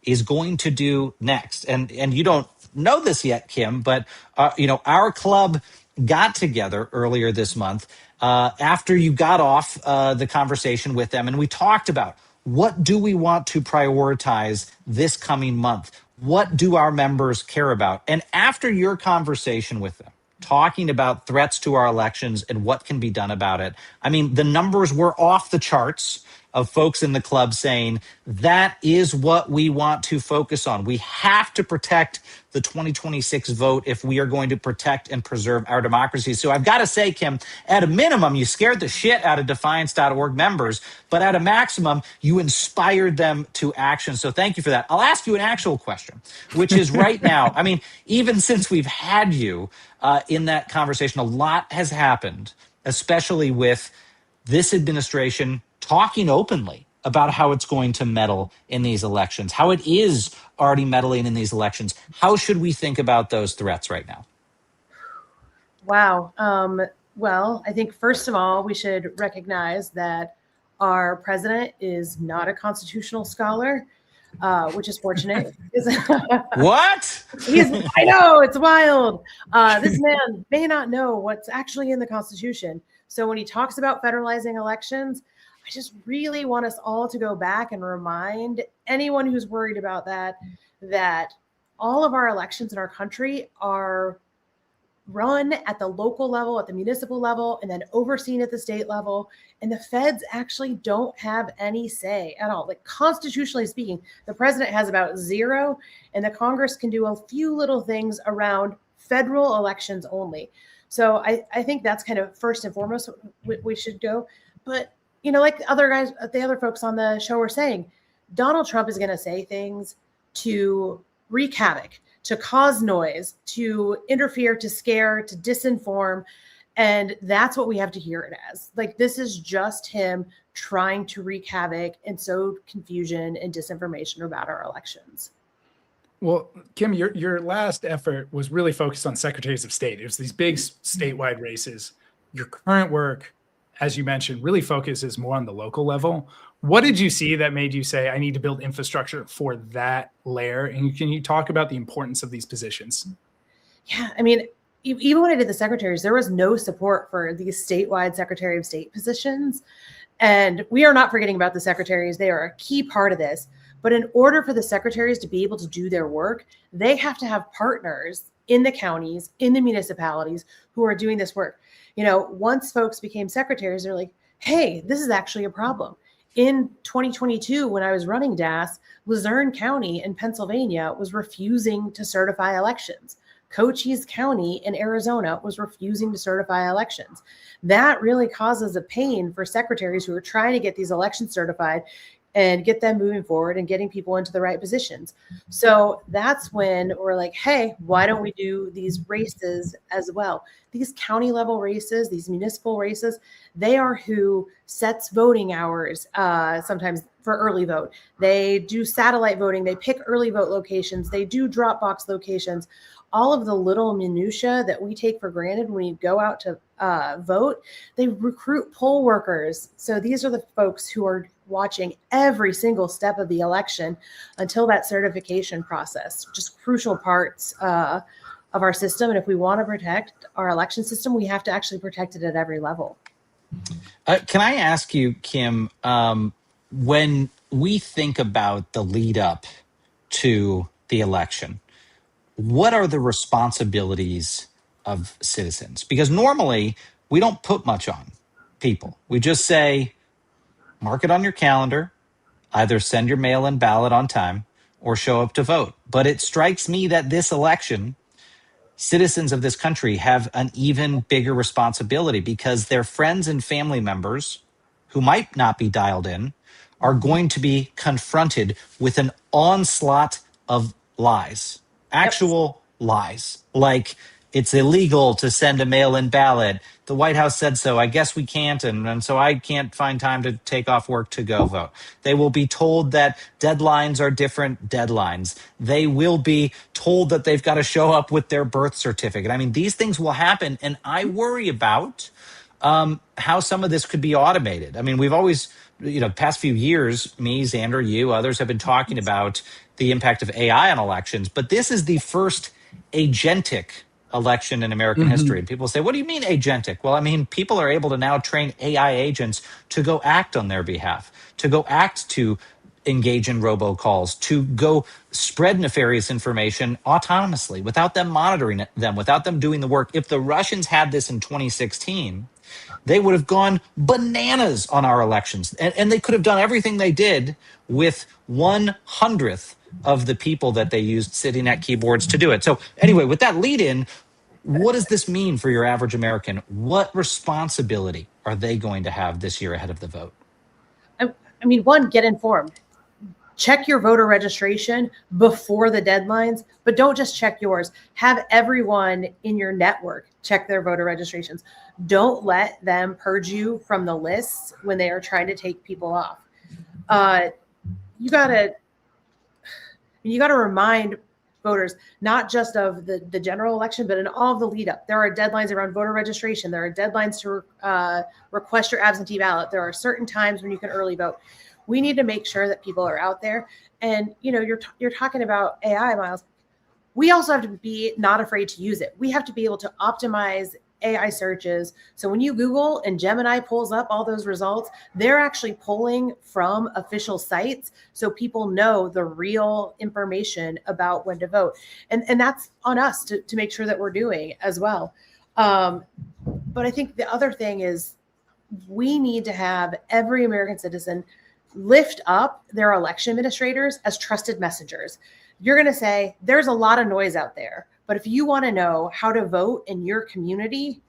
is going to do next. And you don't know this yet, Kim, but our club got together earlier this month after you got off the conversation with them, and we talked about what do we want to prioritize this coming month? What do our members care about? And after your conversation with them, talking about threats to our elections and what can be done about it, I mean, the numbers were off the charts of folks in the club saying that is what we want to focus on. We have to protect the 2026 vote if we are going to protect and preserve our democracy. So I've got to say, Kim, at a minimum, you scared the shit out of Defiance.org members, but at a maximum, you inspired them to action. So thank you for that. I'll ask you an actual question, which is right now, I mean, even since we've had you in that conversation, a lot has happened, especially with this administration talking openly about how it's going to meddle in these elections, how it is already meddling in these elections. How should we think about those threats right now? Wow. Well, I think first of all, we should recognize that our president is not a constitutional scholar, which is fortunate. What? I know, it's wild. This man may not know what's actually in the Constitution. So when he talks about federalizing elections, I just really want us all to go back and remind anyone who's worried about that all of our elections in our country are run at the local level, at the municipal level, and then overseen at the state level. And the feds actually don't have any say at all. Like constitutionally speaking, the president has about zero, and the Congress can do a few little things around federal elections only. So I think that's kind of first and foremost we should go. But like the other folks on the show were saying, Donald Trump is going to say things to wreak havoc, to cause noise, to interfere, to scare, to disinform. And that's what we have to hear it as. Like, this is just him trying to wreak havoc and sow confusion and disinformation about our elections. Well, Kim, your last effort was really focused on secretaries of state. It was these big statewide races. Your current work, as you mentioned, really focuses more on the local level. What did you see that made you say, I need to build infrastructure for that layer? And can you talk about the importance of these positions? Yeah, I mean, even when I did the secretaries, there was no support for these statewide Secretary of State positions. And we are not forgetting about the secretaries. They are a key part of this. But in order for the secretaries to be able to do their work, they have to have partners in the counties, in the municipalities who are doing this work. Once folks became secretaries, they're like, hey, this is actually a problem. In 2022, when I was running DAS, Luzerne County in Pennsylvania was refusing to certify elections. Cochise County in Arizona was refusing to certify elections. That really causes a pain for secretaries who are trying to get these elections certified and get them moving forward and getting people into the right positions. So that's when we're like, hey, why don't we do these races as well? These county level races, these municipal races, they are who sets voting hours sometimes for early vote. They do satellite voting. They pick early vote locations. They do drop box locations. All of the little minutia that we take for granted when we go out to vote, they recruit poll workers. So these are the folks who are watching every single step of the election until that certification process, just crucial parts of our system. And if we want to protect our election system, we have to actually protect it at every level. Can I ask you, Kim, when we think about the lead up to the election, what are the responsibilities of citizens? Because normally we don't put much on people. We just say, mark it on your calendar, either send your mail-in ballot on time or show up to vote. But it strikes me that this election, citizens of this country have an even bigger responsibility because their friends and family members who might not be dialed in are going to be confronted with an onslaught of lies, actual lies, like it's illegal to send a mail-in ballot. The White House said so. I guess we can't, and so I can't find time to take off work to go vote. They will be told that deadlines are different deadlines. They will be told that they've got to show up with their birth certificate. I mean, these things will happen, and I worry about how some of this could be automated. I mean, we've always, past few years, me, Xander, you, others have been talking about the impact of AI on elections, but this is the first agentic election in American history. And people say, what do you mean agentic? Well, I mean, people are able to now train AI agents to go act on their behalf, to go act to engage in robocalls, to go spread nefarious information autonomously without them monitoring them, without them doing the work. If the Russians had this in 2016, they would have gone bananas on our elections. And they could have done everything they did with 1/100th of the people that they used sitting at keyboards to do it. So anyway, with that lead in, what does this mean for your average American? What responsibility are they going to have this year ahead of the vote? I mean, one, get informed. Check your voter registration before the deadlines, but don't just check yours. Have everyone in your network check their voter registrations. Don't let them purge you from the lists when they are trying to take people off. You gotta remind voters, not just of the general election, but in all of the lead up. There are deadlines around voter registration. There are deadlines to request your absentee ballot. There are certain times when you can early vote. We need to make sure that people are out there. And you're talking about AI, Miles. We also have to be not afraid to use it. We have to be able to optimize AI searches. So when you Google and Gemini pulls up all those results, they're actually pulling from official sites so people know the real information about when to vote. And that's on us to make sure that we're doing as well. But I think the other thing is we need to have every American citizen lift up their election administrators as trusted messengers. You're going to say, there's a lot of noise out there, but if you want to know how to vote in your community,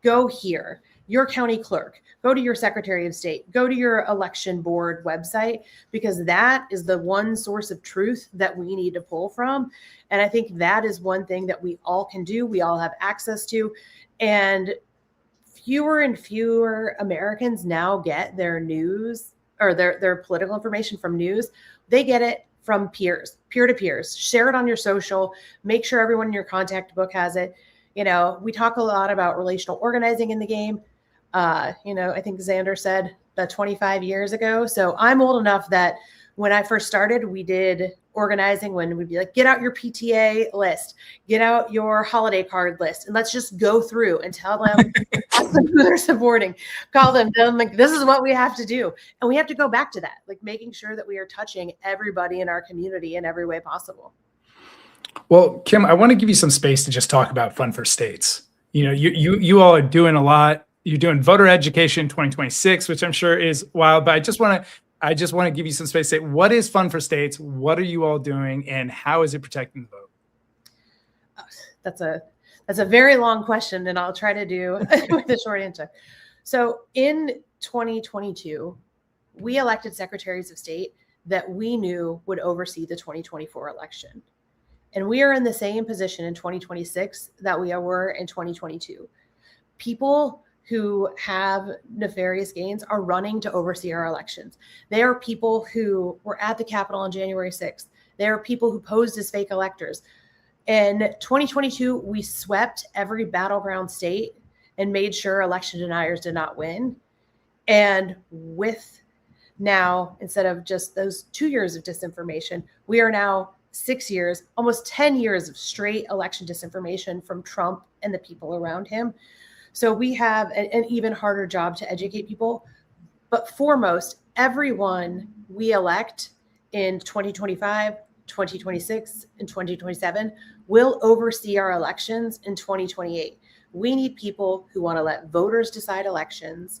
go here. Your county clerk, go to your Secretary of State, go to your election board website, because that is the one source of truth that we need to pull from. And I think that is one thing that we all can do. We all have access to. And fewer and fewer Americans now get their news or their political information from news. They get it from peers, peer-to-peers. Share it on your social. Make sure everyone in your contact book has it. We talk a lot about relational organizing in the game. I think Xander said that 25 years ago. So I'm old enough that when I first started, we did organizing when we'd be like, get out your PTA list, get out your holiday card list, and let's just go through and tell them who they're supporting, call them, tell them like, this is what we have to do. And we have to go back to that, like making sure that we are touching everybody in our community in every way possible. Well, Kim, I want to give you some space to just talk about Fun for States. You all are doing a lot. You're doing voter education 2026, which I'm sure is wild, but I just want to give you some space to say, what is Fun for States? What are you all doing, and how is it protecting the vote? That's a very long question, and I'll try to do with a short answer. So in 2022, we elected secretaries of state that we knew would oversee the 2024 election. And we are in the same position in 2026 that we were in 2022. People who have nefarious gains are running to oversee our elections. They are people who were at the Capitol on January 6th. They are people who posed as fake electors. In 2022, we swept every battleground state and made sure election deniers did not win. And with now, instead of just those 2 years of disinformation, we are now 6 years, almost 10 years of straight election disinformation from Trump and the people around him. So we have an even harder job to educate people. But foremost, everyone we elect in 2025, 2026, and 2027 will oversee our elections in 2028. We need people who want to let voters decide elections,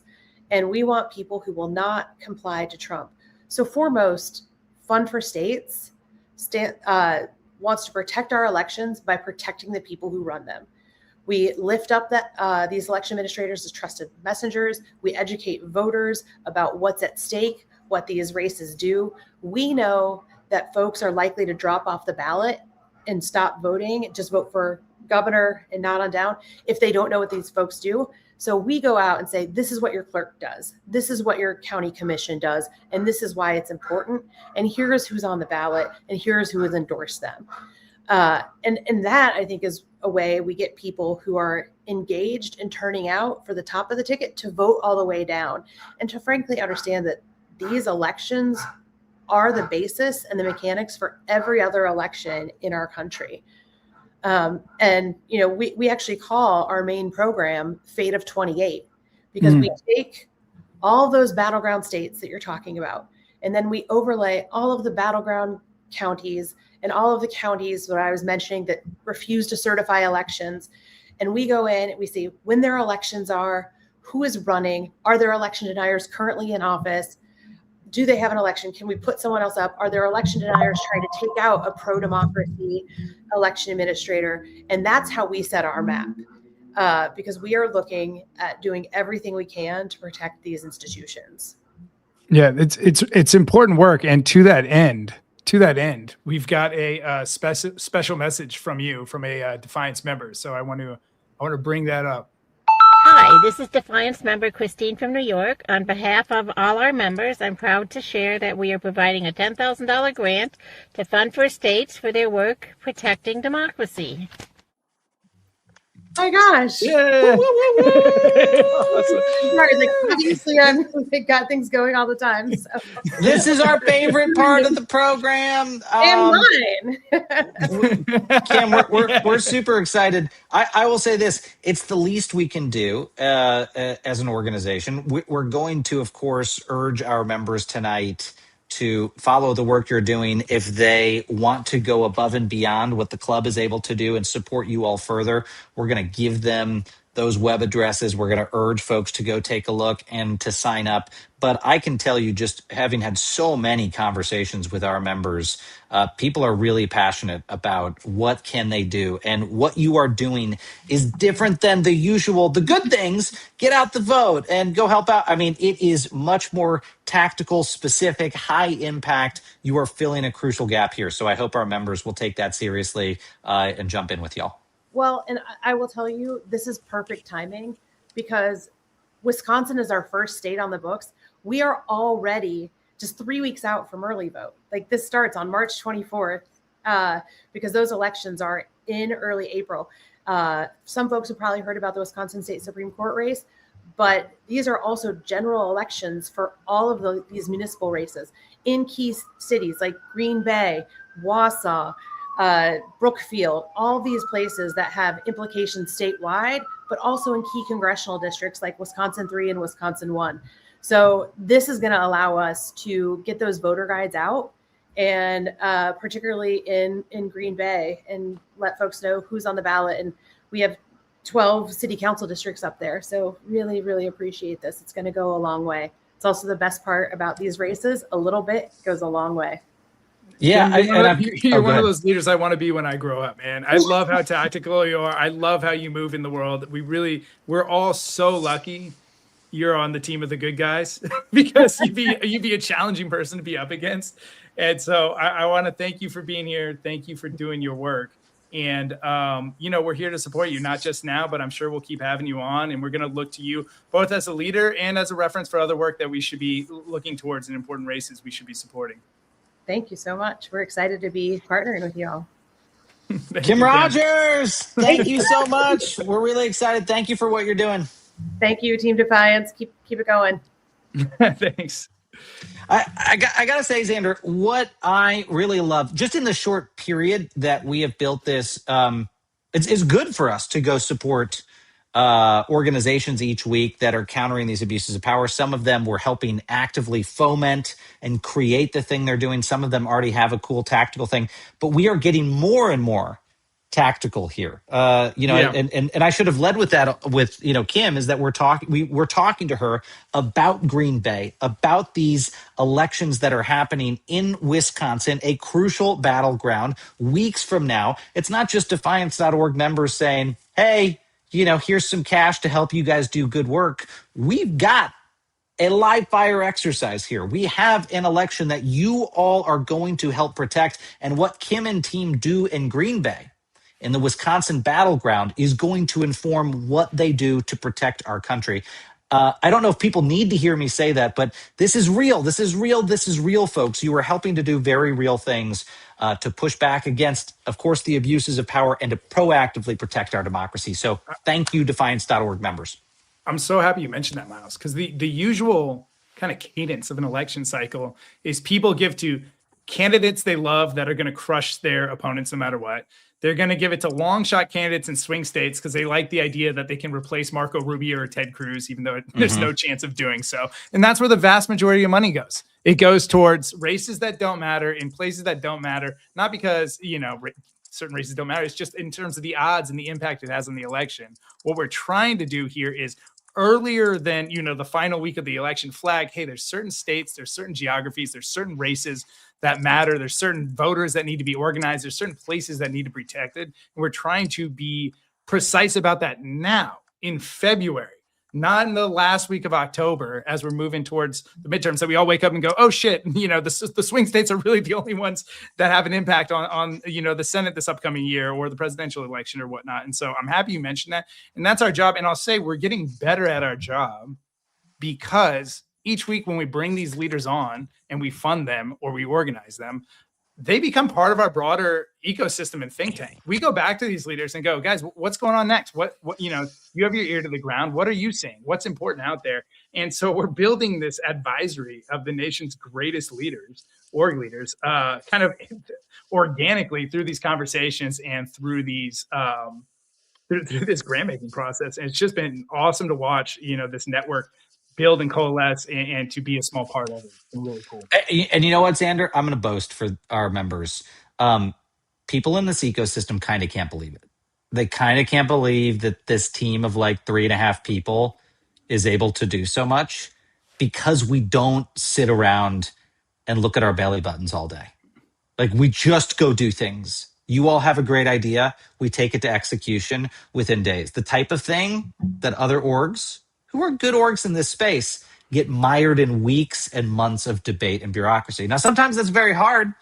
and we want people who will not comply to Trump. So foremost, Fun for States wants to protect our elections by protecting the people who run them. We lift up these election administrators as trusted messengers. We educate voters about what's at stake, what these races do. We know that folks are likely to drop off the ballot and stop voting, just vote for governor and not on down if they don't know what these folks do. So we go out and say, this is what your clerk does. This is what your county commission does. And this is why it's important. And here's who's on the ballot. And here's who has endorsed them. And that, I think, is a way we get people who are engaged and turning out for the top of the ticket to vote all the way down, and to frankly understand that these elections are the basis and the mechanics for every other election in our country. And, you know, we actually call our main program Fate of 28, because we take all those battleground states that you're talking about, and then we overlay all of the battleground counties and all of the counties that I was mentioning that refuse to certify elections. And we go in and we see when their elections are, who is running, are there election deniers currently in office? Do they have an election? Can we put someone else up? Are there election deniers trying to take out a pro-democracy election administrator? And that's how we set our map, because we are looking at doing everything we can to protect these institutions. Yeah, it's important work. And to that end, we've got a special message from you, from a Defiance member. So I want to bring that up. Hi, this is Defiance member Christine from New York. On behalf of all our members, I'm proud to share that we are providing a $10,000 grant to fund for states for their work protecting democracy. Oh my gosh. Yeah. Sorry, like, obviously I'm got things going all the time. So. This is our favorite part of the program. And mine. Kim, we're super excited. I will say this, it's the least we can do as an organization. We're going to, of course, urge our members tonight to follow the work you're doing. If they want to go above and beyond what the club is able to do and support you all further, we're going to give them those web addresses. We're going to urge folks to go take a look and to sign up. But I can tell you, just having had so many conversations with our members, people are really passionate about what can they do, and what you are doing is different than the usual, the good things, get out the vote and go help out. I mean, it is much more tactical, specific, high impact. You are filling a crucial gap here. So I hope our members will take that seriously and jump in with y'all. Well, and I will tell you, this is perfect timing, because Wisconsin is our first state on the books. We are already just 3 weeks out from early vote. Like, this starts on March 24th, because those elections are in early April. Some folks have probably heard about the Wisconsin State Supreme Court race, but these are also general elections for all of these municipal races in key cities like Green Bay, Wausau, Brookfield, all these places that have implications statewide, but also in key congressional districts like Wisconsin 3 and Wisconsin 1. So this is going to allow us to get those voter guides out, and particularly in Green Bay, and let folks know who's on the ballot. And we have 12 city council districts up there. So really, really appreciate this. It's going to go a long way. It's also the best part about these races. A little bit goes a long way. Yeah, you're one of those leaders I want to be when I grow up, man. I love how tactical you are. I love how you move in the world. We're all so lucky you're on the team of the good guys, because you'd be a challenging person to be up against. And so I want to thank you for being here. Thank you for doing your work. And, we're here to support you, not just now, but I'm sure we'll keep having you on. And we're going to look to you both as a leader and as a reference for other work that we should be looking towards in important races we should be supporting. Thank you so much. We're excited to be partnering with you all. Kim Rogers, thank you so much. We're really excited. Thank you for what you're doing. Thank you, Team Defiance. Keep it going. Thanks. I got to say, Xander, what I really love, just in the short period that we have built this, it's good for us to go support organizations each week that are countering these abuses of power. Some of them we're helping actively foment and create the thing they're doing. Some of them already have a cool tactical thing, but we are getting more and more tactical here. And I should have led with that with, Kim, is that we're talking to her about Green Bay, about these elections that are happening in Wisconsin, a crucial battleground weeks from now. It's not just defiance.org members saying, hey, here's some cash to help you guys do good work. We've got a live fire exercise here. We have an election that you all are going to help protect. And what Kim and team do in Green Bay in the Wisconsin battleground is going to inform what they do to protect our country. I don't know if people need to hear me say that, but this is real. This is real. This is real, folks. You are helping to do very real things to push back against, of course, the abuses of power and to proactively protect our democracy. So thank you, Defiance.org members. I'm so happy you mentioned that, Miles, because the usual kind of cadence of an election cycle is people give to candidates they love that are going to crush their opponents no matter what. They're going to give it to long shot candidates in swing states because they like the idea that they can replace Marco Rubio or Ted Cruz, even though there's no chance of doing so. And that's where the vast majority of money goes. It goes towards races that don't matter in places that don't matter, not because, certain races don't matter. It's just in terms of the odds and the impact it has on the election. What we're trying to do here is earlier than, the final week of the election flag, hey, there's certain states, there's certain geographies, there's certain races that matter. There's certain voters that need to be organized. There's certain places that need to be protected. And we're trying to be precise about that now in February, not in the last week of October, as we're moving towards the midterms, that we all wake up and go, oh shit, the swing states are really the only ones that have an impact on the Senate this upcoming year or the presidential election or whatnot. And so I'm happy you mentioned that. And that's our job. And I'll say we're getting better at our job because each week when we bring these leaders on and we fund them or we organize them, they become part of our broader ecosystem and think tank. We go back to these leaders and go, guys, what's going on next? What you have your ear to the ground. What are you seeing? What's important out there? And so we're building this advisory of the nation's greatest leaders, org leaders, kind of organically through these conversations and through these through this grant making process. And it's just been awesome to watch, this network build and coalesce and to be a small part of it. It's been really cool. And you know what, Xander? I'm going to boast for our members. People in this ecosystem kind of can't believe it. They kind of can't believe that this team of like 3.5 people is able to do so much because we don't sit around and look at our belly buttons all day. Like we just go do things. You all have a great idea. We take it to execution within days. The type of thing that other orgs who are good orgs in this space get mired in weeks and months of debate and bureaucracy. Now, sometimes that's very hard.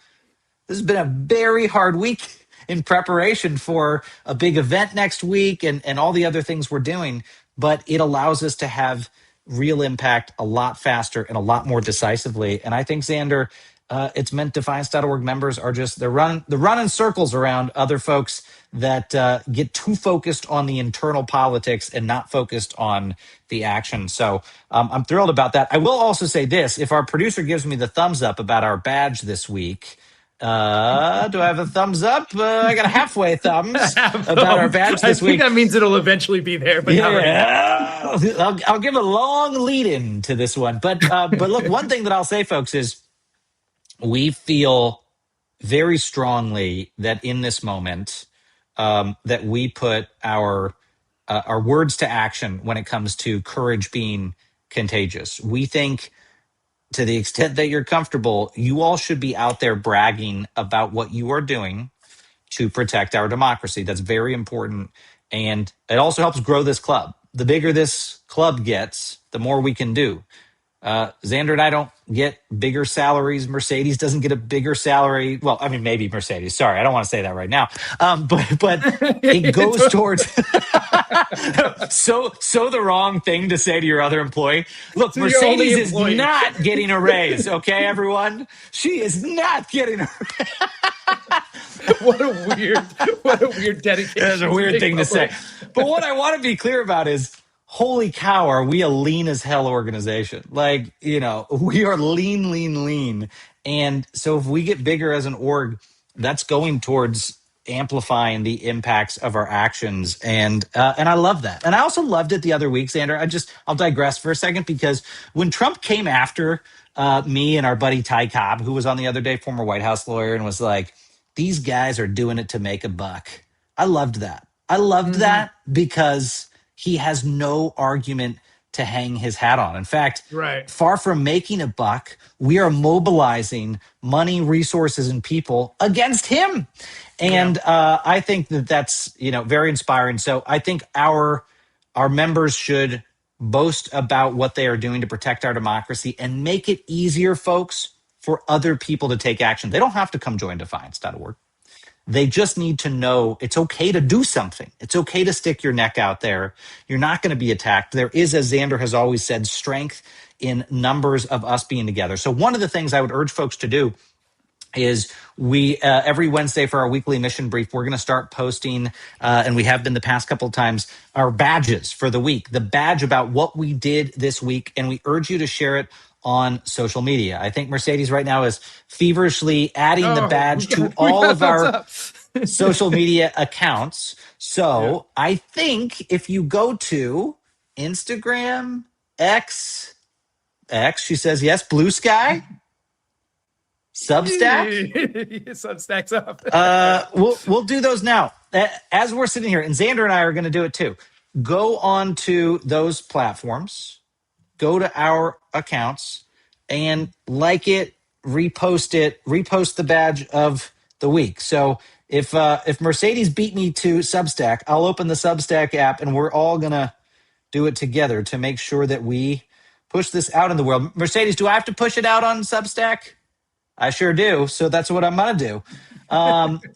This has been a very hard week in preparation for a big event next week and all the other things we're doing, but it allows us to have real impact a lot faster and a lot more decisively. And I think, Xander, it's meant Defiance.org members are just, they're running circles around other folks that get too focused on the internal politics and not focused on the action. So I'm thrilled about that. I will also say this, if our producer gives me the thumbs up about our badge this week, do I have a thumbs up? I got a halfway thumbs about our badge this week. I think that means it'll eventually be there, but not right now. I'll give a long lead in to this one. But look, one thing that I'll say, folks, is we feel very strongly that in this moment that we put our words to action when it comes to courage being contagious. We think to the extent that you're comfortable, you all should be out there bragging about what you are doing to protect our democracy. That's very important. And it also helps grow this club. The bigger this club gets, the more we can do. Xander and I don't get bigger salaries. Mercedes doesn't get a bigger salary. Well, I mean, maybe Mercedes. Sorry, I don't want to say that right now. But it goes towards so the wrong thing to say to your other employee. Look, So Mercedes is not getting a raise. Okay, everyone, she is not getting a raise. What a weird dedication. That's a weird thing to say. But what I want to be clear about is, holy cow, are we a lean as hell organization? Like, we are lean. And so if we get bigger as an org, that's going towards amplifying the impacts of our actions. And I love that. And I also loved it the other week, Xander. I'll digress for a second, because when Trump came after me and our buddy Ty Cobb, who was on the other day, former White House lawyer, and was like, these guys are doing it to make a buck. I loved that. I loved that because he has no argument to hang his hat on. In fact, far from making a buck, we are mobilizing money, resources, and people against him. And I think that that's very inspiring. So I think our members should boast about what they are doing to protect our democracy and make it easier, folks, for other people to take action. They don't have to come join Defiance.org. They just need to know it's okay to do something. It's okay to stick your neck out there. You're not going to be attacked. There is, as Xander has always said, strength in numbers of us being together. So one of the things I would urge folks to do is we every Wednesday for our weekly mission brief, we're going to start posting, and we have been the past couple of times, our badges for the week, the badge about what we did this week, and we urge you to share it on social media. I think Mercedes right now is feverishly adding the badge to all of our social media accounts. So I think if you go to Instagram, X, she says yes, Blue Sky, Substack. Substack's up. We'll do those now. As we're sitting here, and Xander and I are going to do it too. Go on to those platforms, go to our accounts, and like it, repost the badge of the week. So if Mercedes beat me to Substack, I'll open the Substack app, and we're all going to do it together to make sure that we push this out in the world. Mercedes, do I have to push it out on Substack? I sure do. So that's what I'm going to do.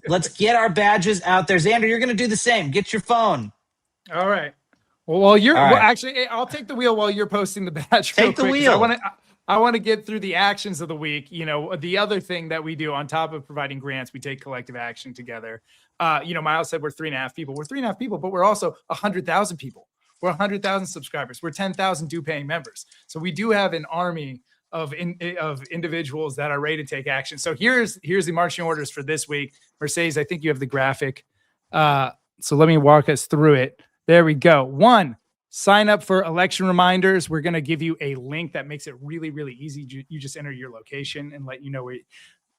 Let's get our badges out there. Xander, you're going to do the same. Get your phone. All right. Well, while you're All right. well, actually, I'll take the wheel while you're posting the badge. Take the wheel. I want to get through the actions of the week. You know, the other thing that we do on top of providing grants, we take collective action together. Miles said we're 3.5 people. We're 3.5 people, but we're also 100,000 people. We're 100,000 subscribers. We're 10,000 due-paying members. So we do have an army of individuals that are ready to take action. So here's the marching orders for this week. Mercedes, I think you have the graphic. So let me walk us through it. There we go. 1, sign up for election reminders. We're going to give you a link that makes it really, really easy. You just enter your location and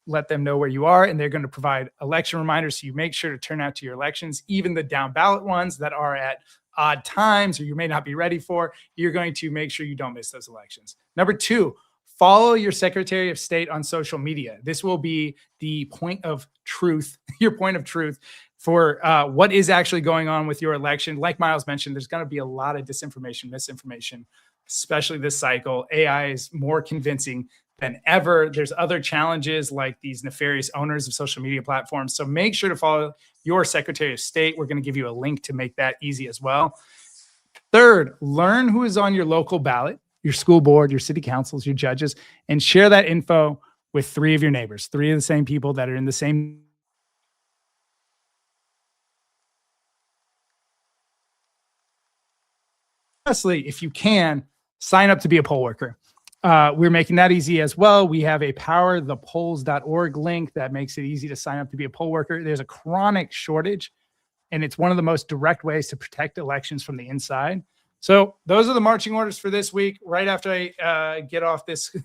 let them know where you are, and they're going to provide election reminders. So you make sure to turn out to your elections, even the down ballot ones that are at odd times or you may not be ready for. You're going to make sure you don't miss those elections. Number 2, follow your Secretary of State on social media. This will be the point of truth, your point of truth for what is actually going on with your election. Like Miles mentioned, there's going to be a lot of disinformation, misinformation, especially this cycle. AI is more convincing than ever. There's other challenges like these nefarious owners of social media platforms. So make sure to follow your Secretary of State. We're going to give you a link to make that easy as well. 3rd, learn who is on your local ballot, your school board, your city councils, your judges, and share that info with 3 of your neighbors, 3 of the same people that are in the same. Honestly, if you can, sign up to be a poll worker. We're making that easy as well. We have a powerthepolls.org link that makes it easy to sign up to be a poll worker. There's a chronic shortage, and it's one of the most direct ways to protect elections from the inside. So those are the marching orders for this week. Right after I get off this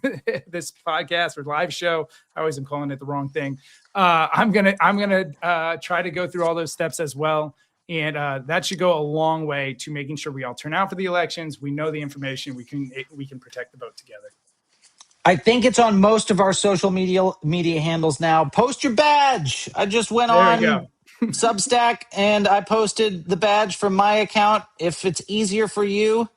this podcast or live show, I always am calling it the wrong thing. I'm gonna try to go through all those steps as well, and that should go a long way to making sure we all turn out for the elections. We know the information. We can protect the vote together. I think it's on most of our social media handles now. Post your badge. I just went on Substack and I posted the badge from my account. If it's easier for you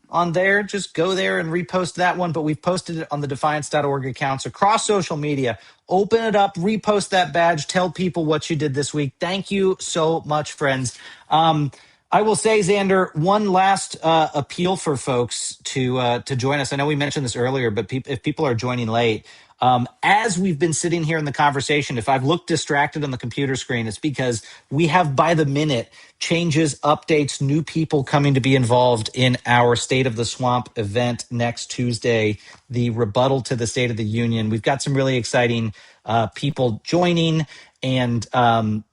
on there, just go there and repost that one. But we've posted it on the defiance.org accounts across social media. Open it up, repost that badge, tell people what you did this week. Thank you so much, friends. I will say, Xander, one last appeal for folks to join us. I know we mentioned this earlier, but if people are joining late, as we've been sitting here in the conversation, if I've looked distracted on the computer screen, it's because we have by the minute changes, updates, new people coming to be involved in our State of the Swamp event next Tuesday, the rebuttal to the State of the Union. We've got some really exciting people joining. And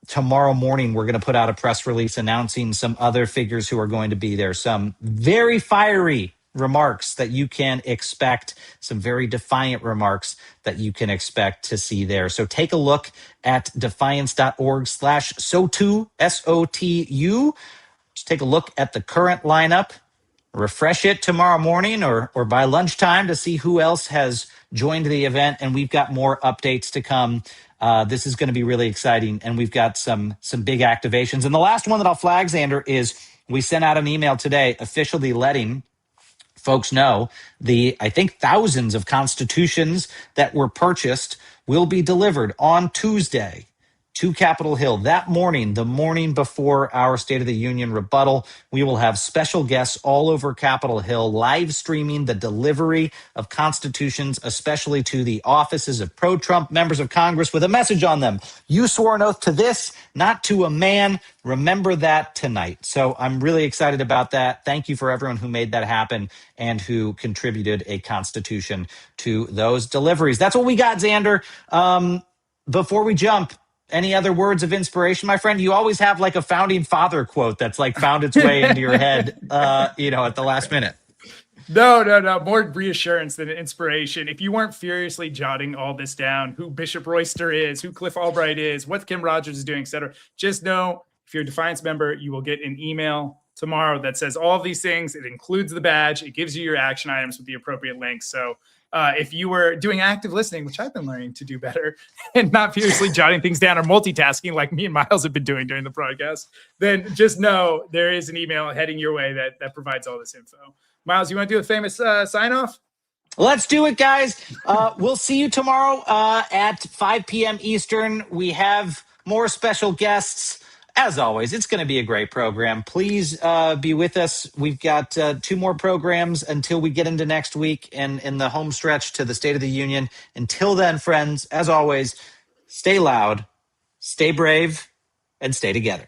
tomorrow morning, we're going to put out a press release announcing some other figures who are going to be there. Some very fiery remarks that you can expect, some very defiant remarks that you can expect to see there. So take a look at defiance.org/SOTU, SOTU. Just take a look at the current lineup, refresh it tomorrow morning or by lunchtime to see who else has joined the event. And we've got more updates to come. This is going to be really exciting. And we've got some big activations. And the last one that I'll flag, Xander, is we sent out an email today officially letting folks know I think thousands of constitutions that were purchased will be delivered on Tuesday to Capitol Hill that morning, the morning before our State of the Union rebuttal. We will have special guests all over Capitol Hill live streaming the delivery of constitutions, especially to the offices of pro-Trump members of Congress, with a message on them. You swore an oath to this, not to a man. Remember that tonight. So I'm really excited about that. Thank you for everyone who made that happen and who contributed a constitution to those deliveries. That's what we got, Xander. Before we jump, any other words of inspiration, my friend? You always have like a founding father quote that's like found its way into your head, at the last minute. No. More reassurance than inspiration. If you weren't furiously jotting all this down, who Bishop Royster is, who Cliff Albright is, what Kim Rogers is doing, etc., just know if you're a Defiance member, you will get an email tomorrow that says all of these things. It includes the badge. It gives you your action items with the appropriate links. So if you were doing active listening, which I've been learning to do better, and not furiously jotting things down or multitasking like me and Miles have been doing during the broadcast, then just know there is an email heading your way that provides all this info. Miles, you want to do a famous sign-off? Let's do it, guys. We'll see you tomorrow at 5 p.m. Eastern. We have more special guests. As always, it's going to be a great program. Please be with us. We've got 2 more programs until we get into next week and in the home stretch to the State of the Union. Until then, friends, as always, stay loud, stay brave, and stay together.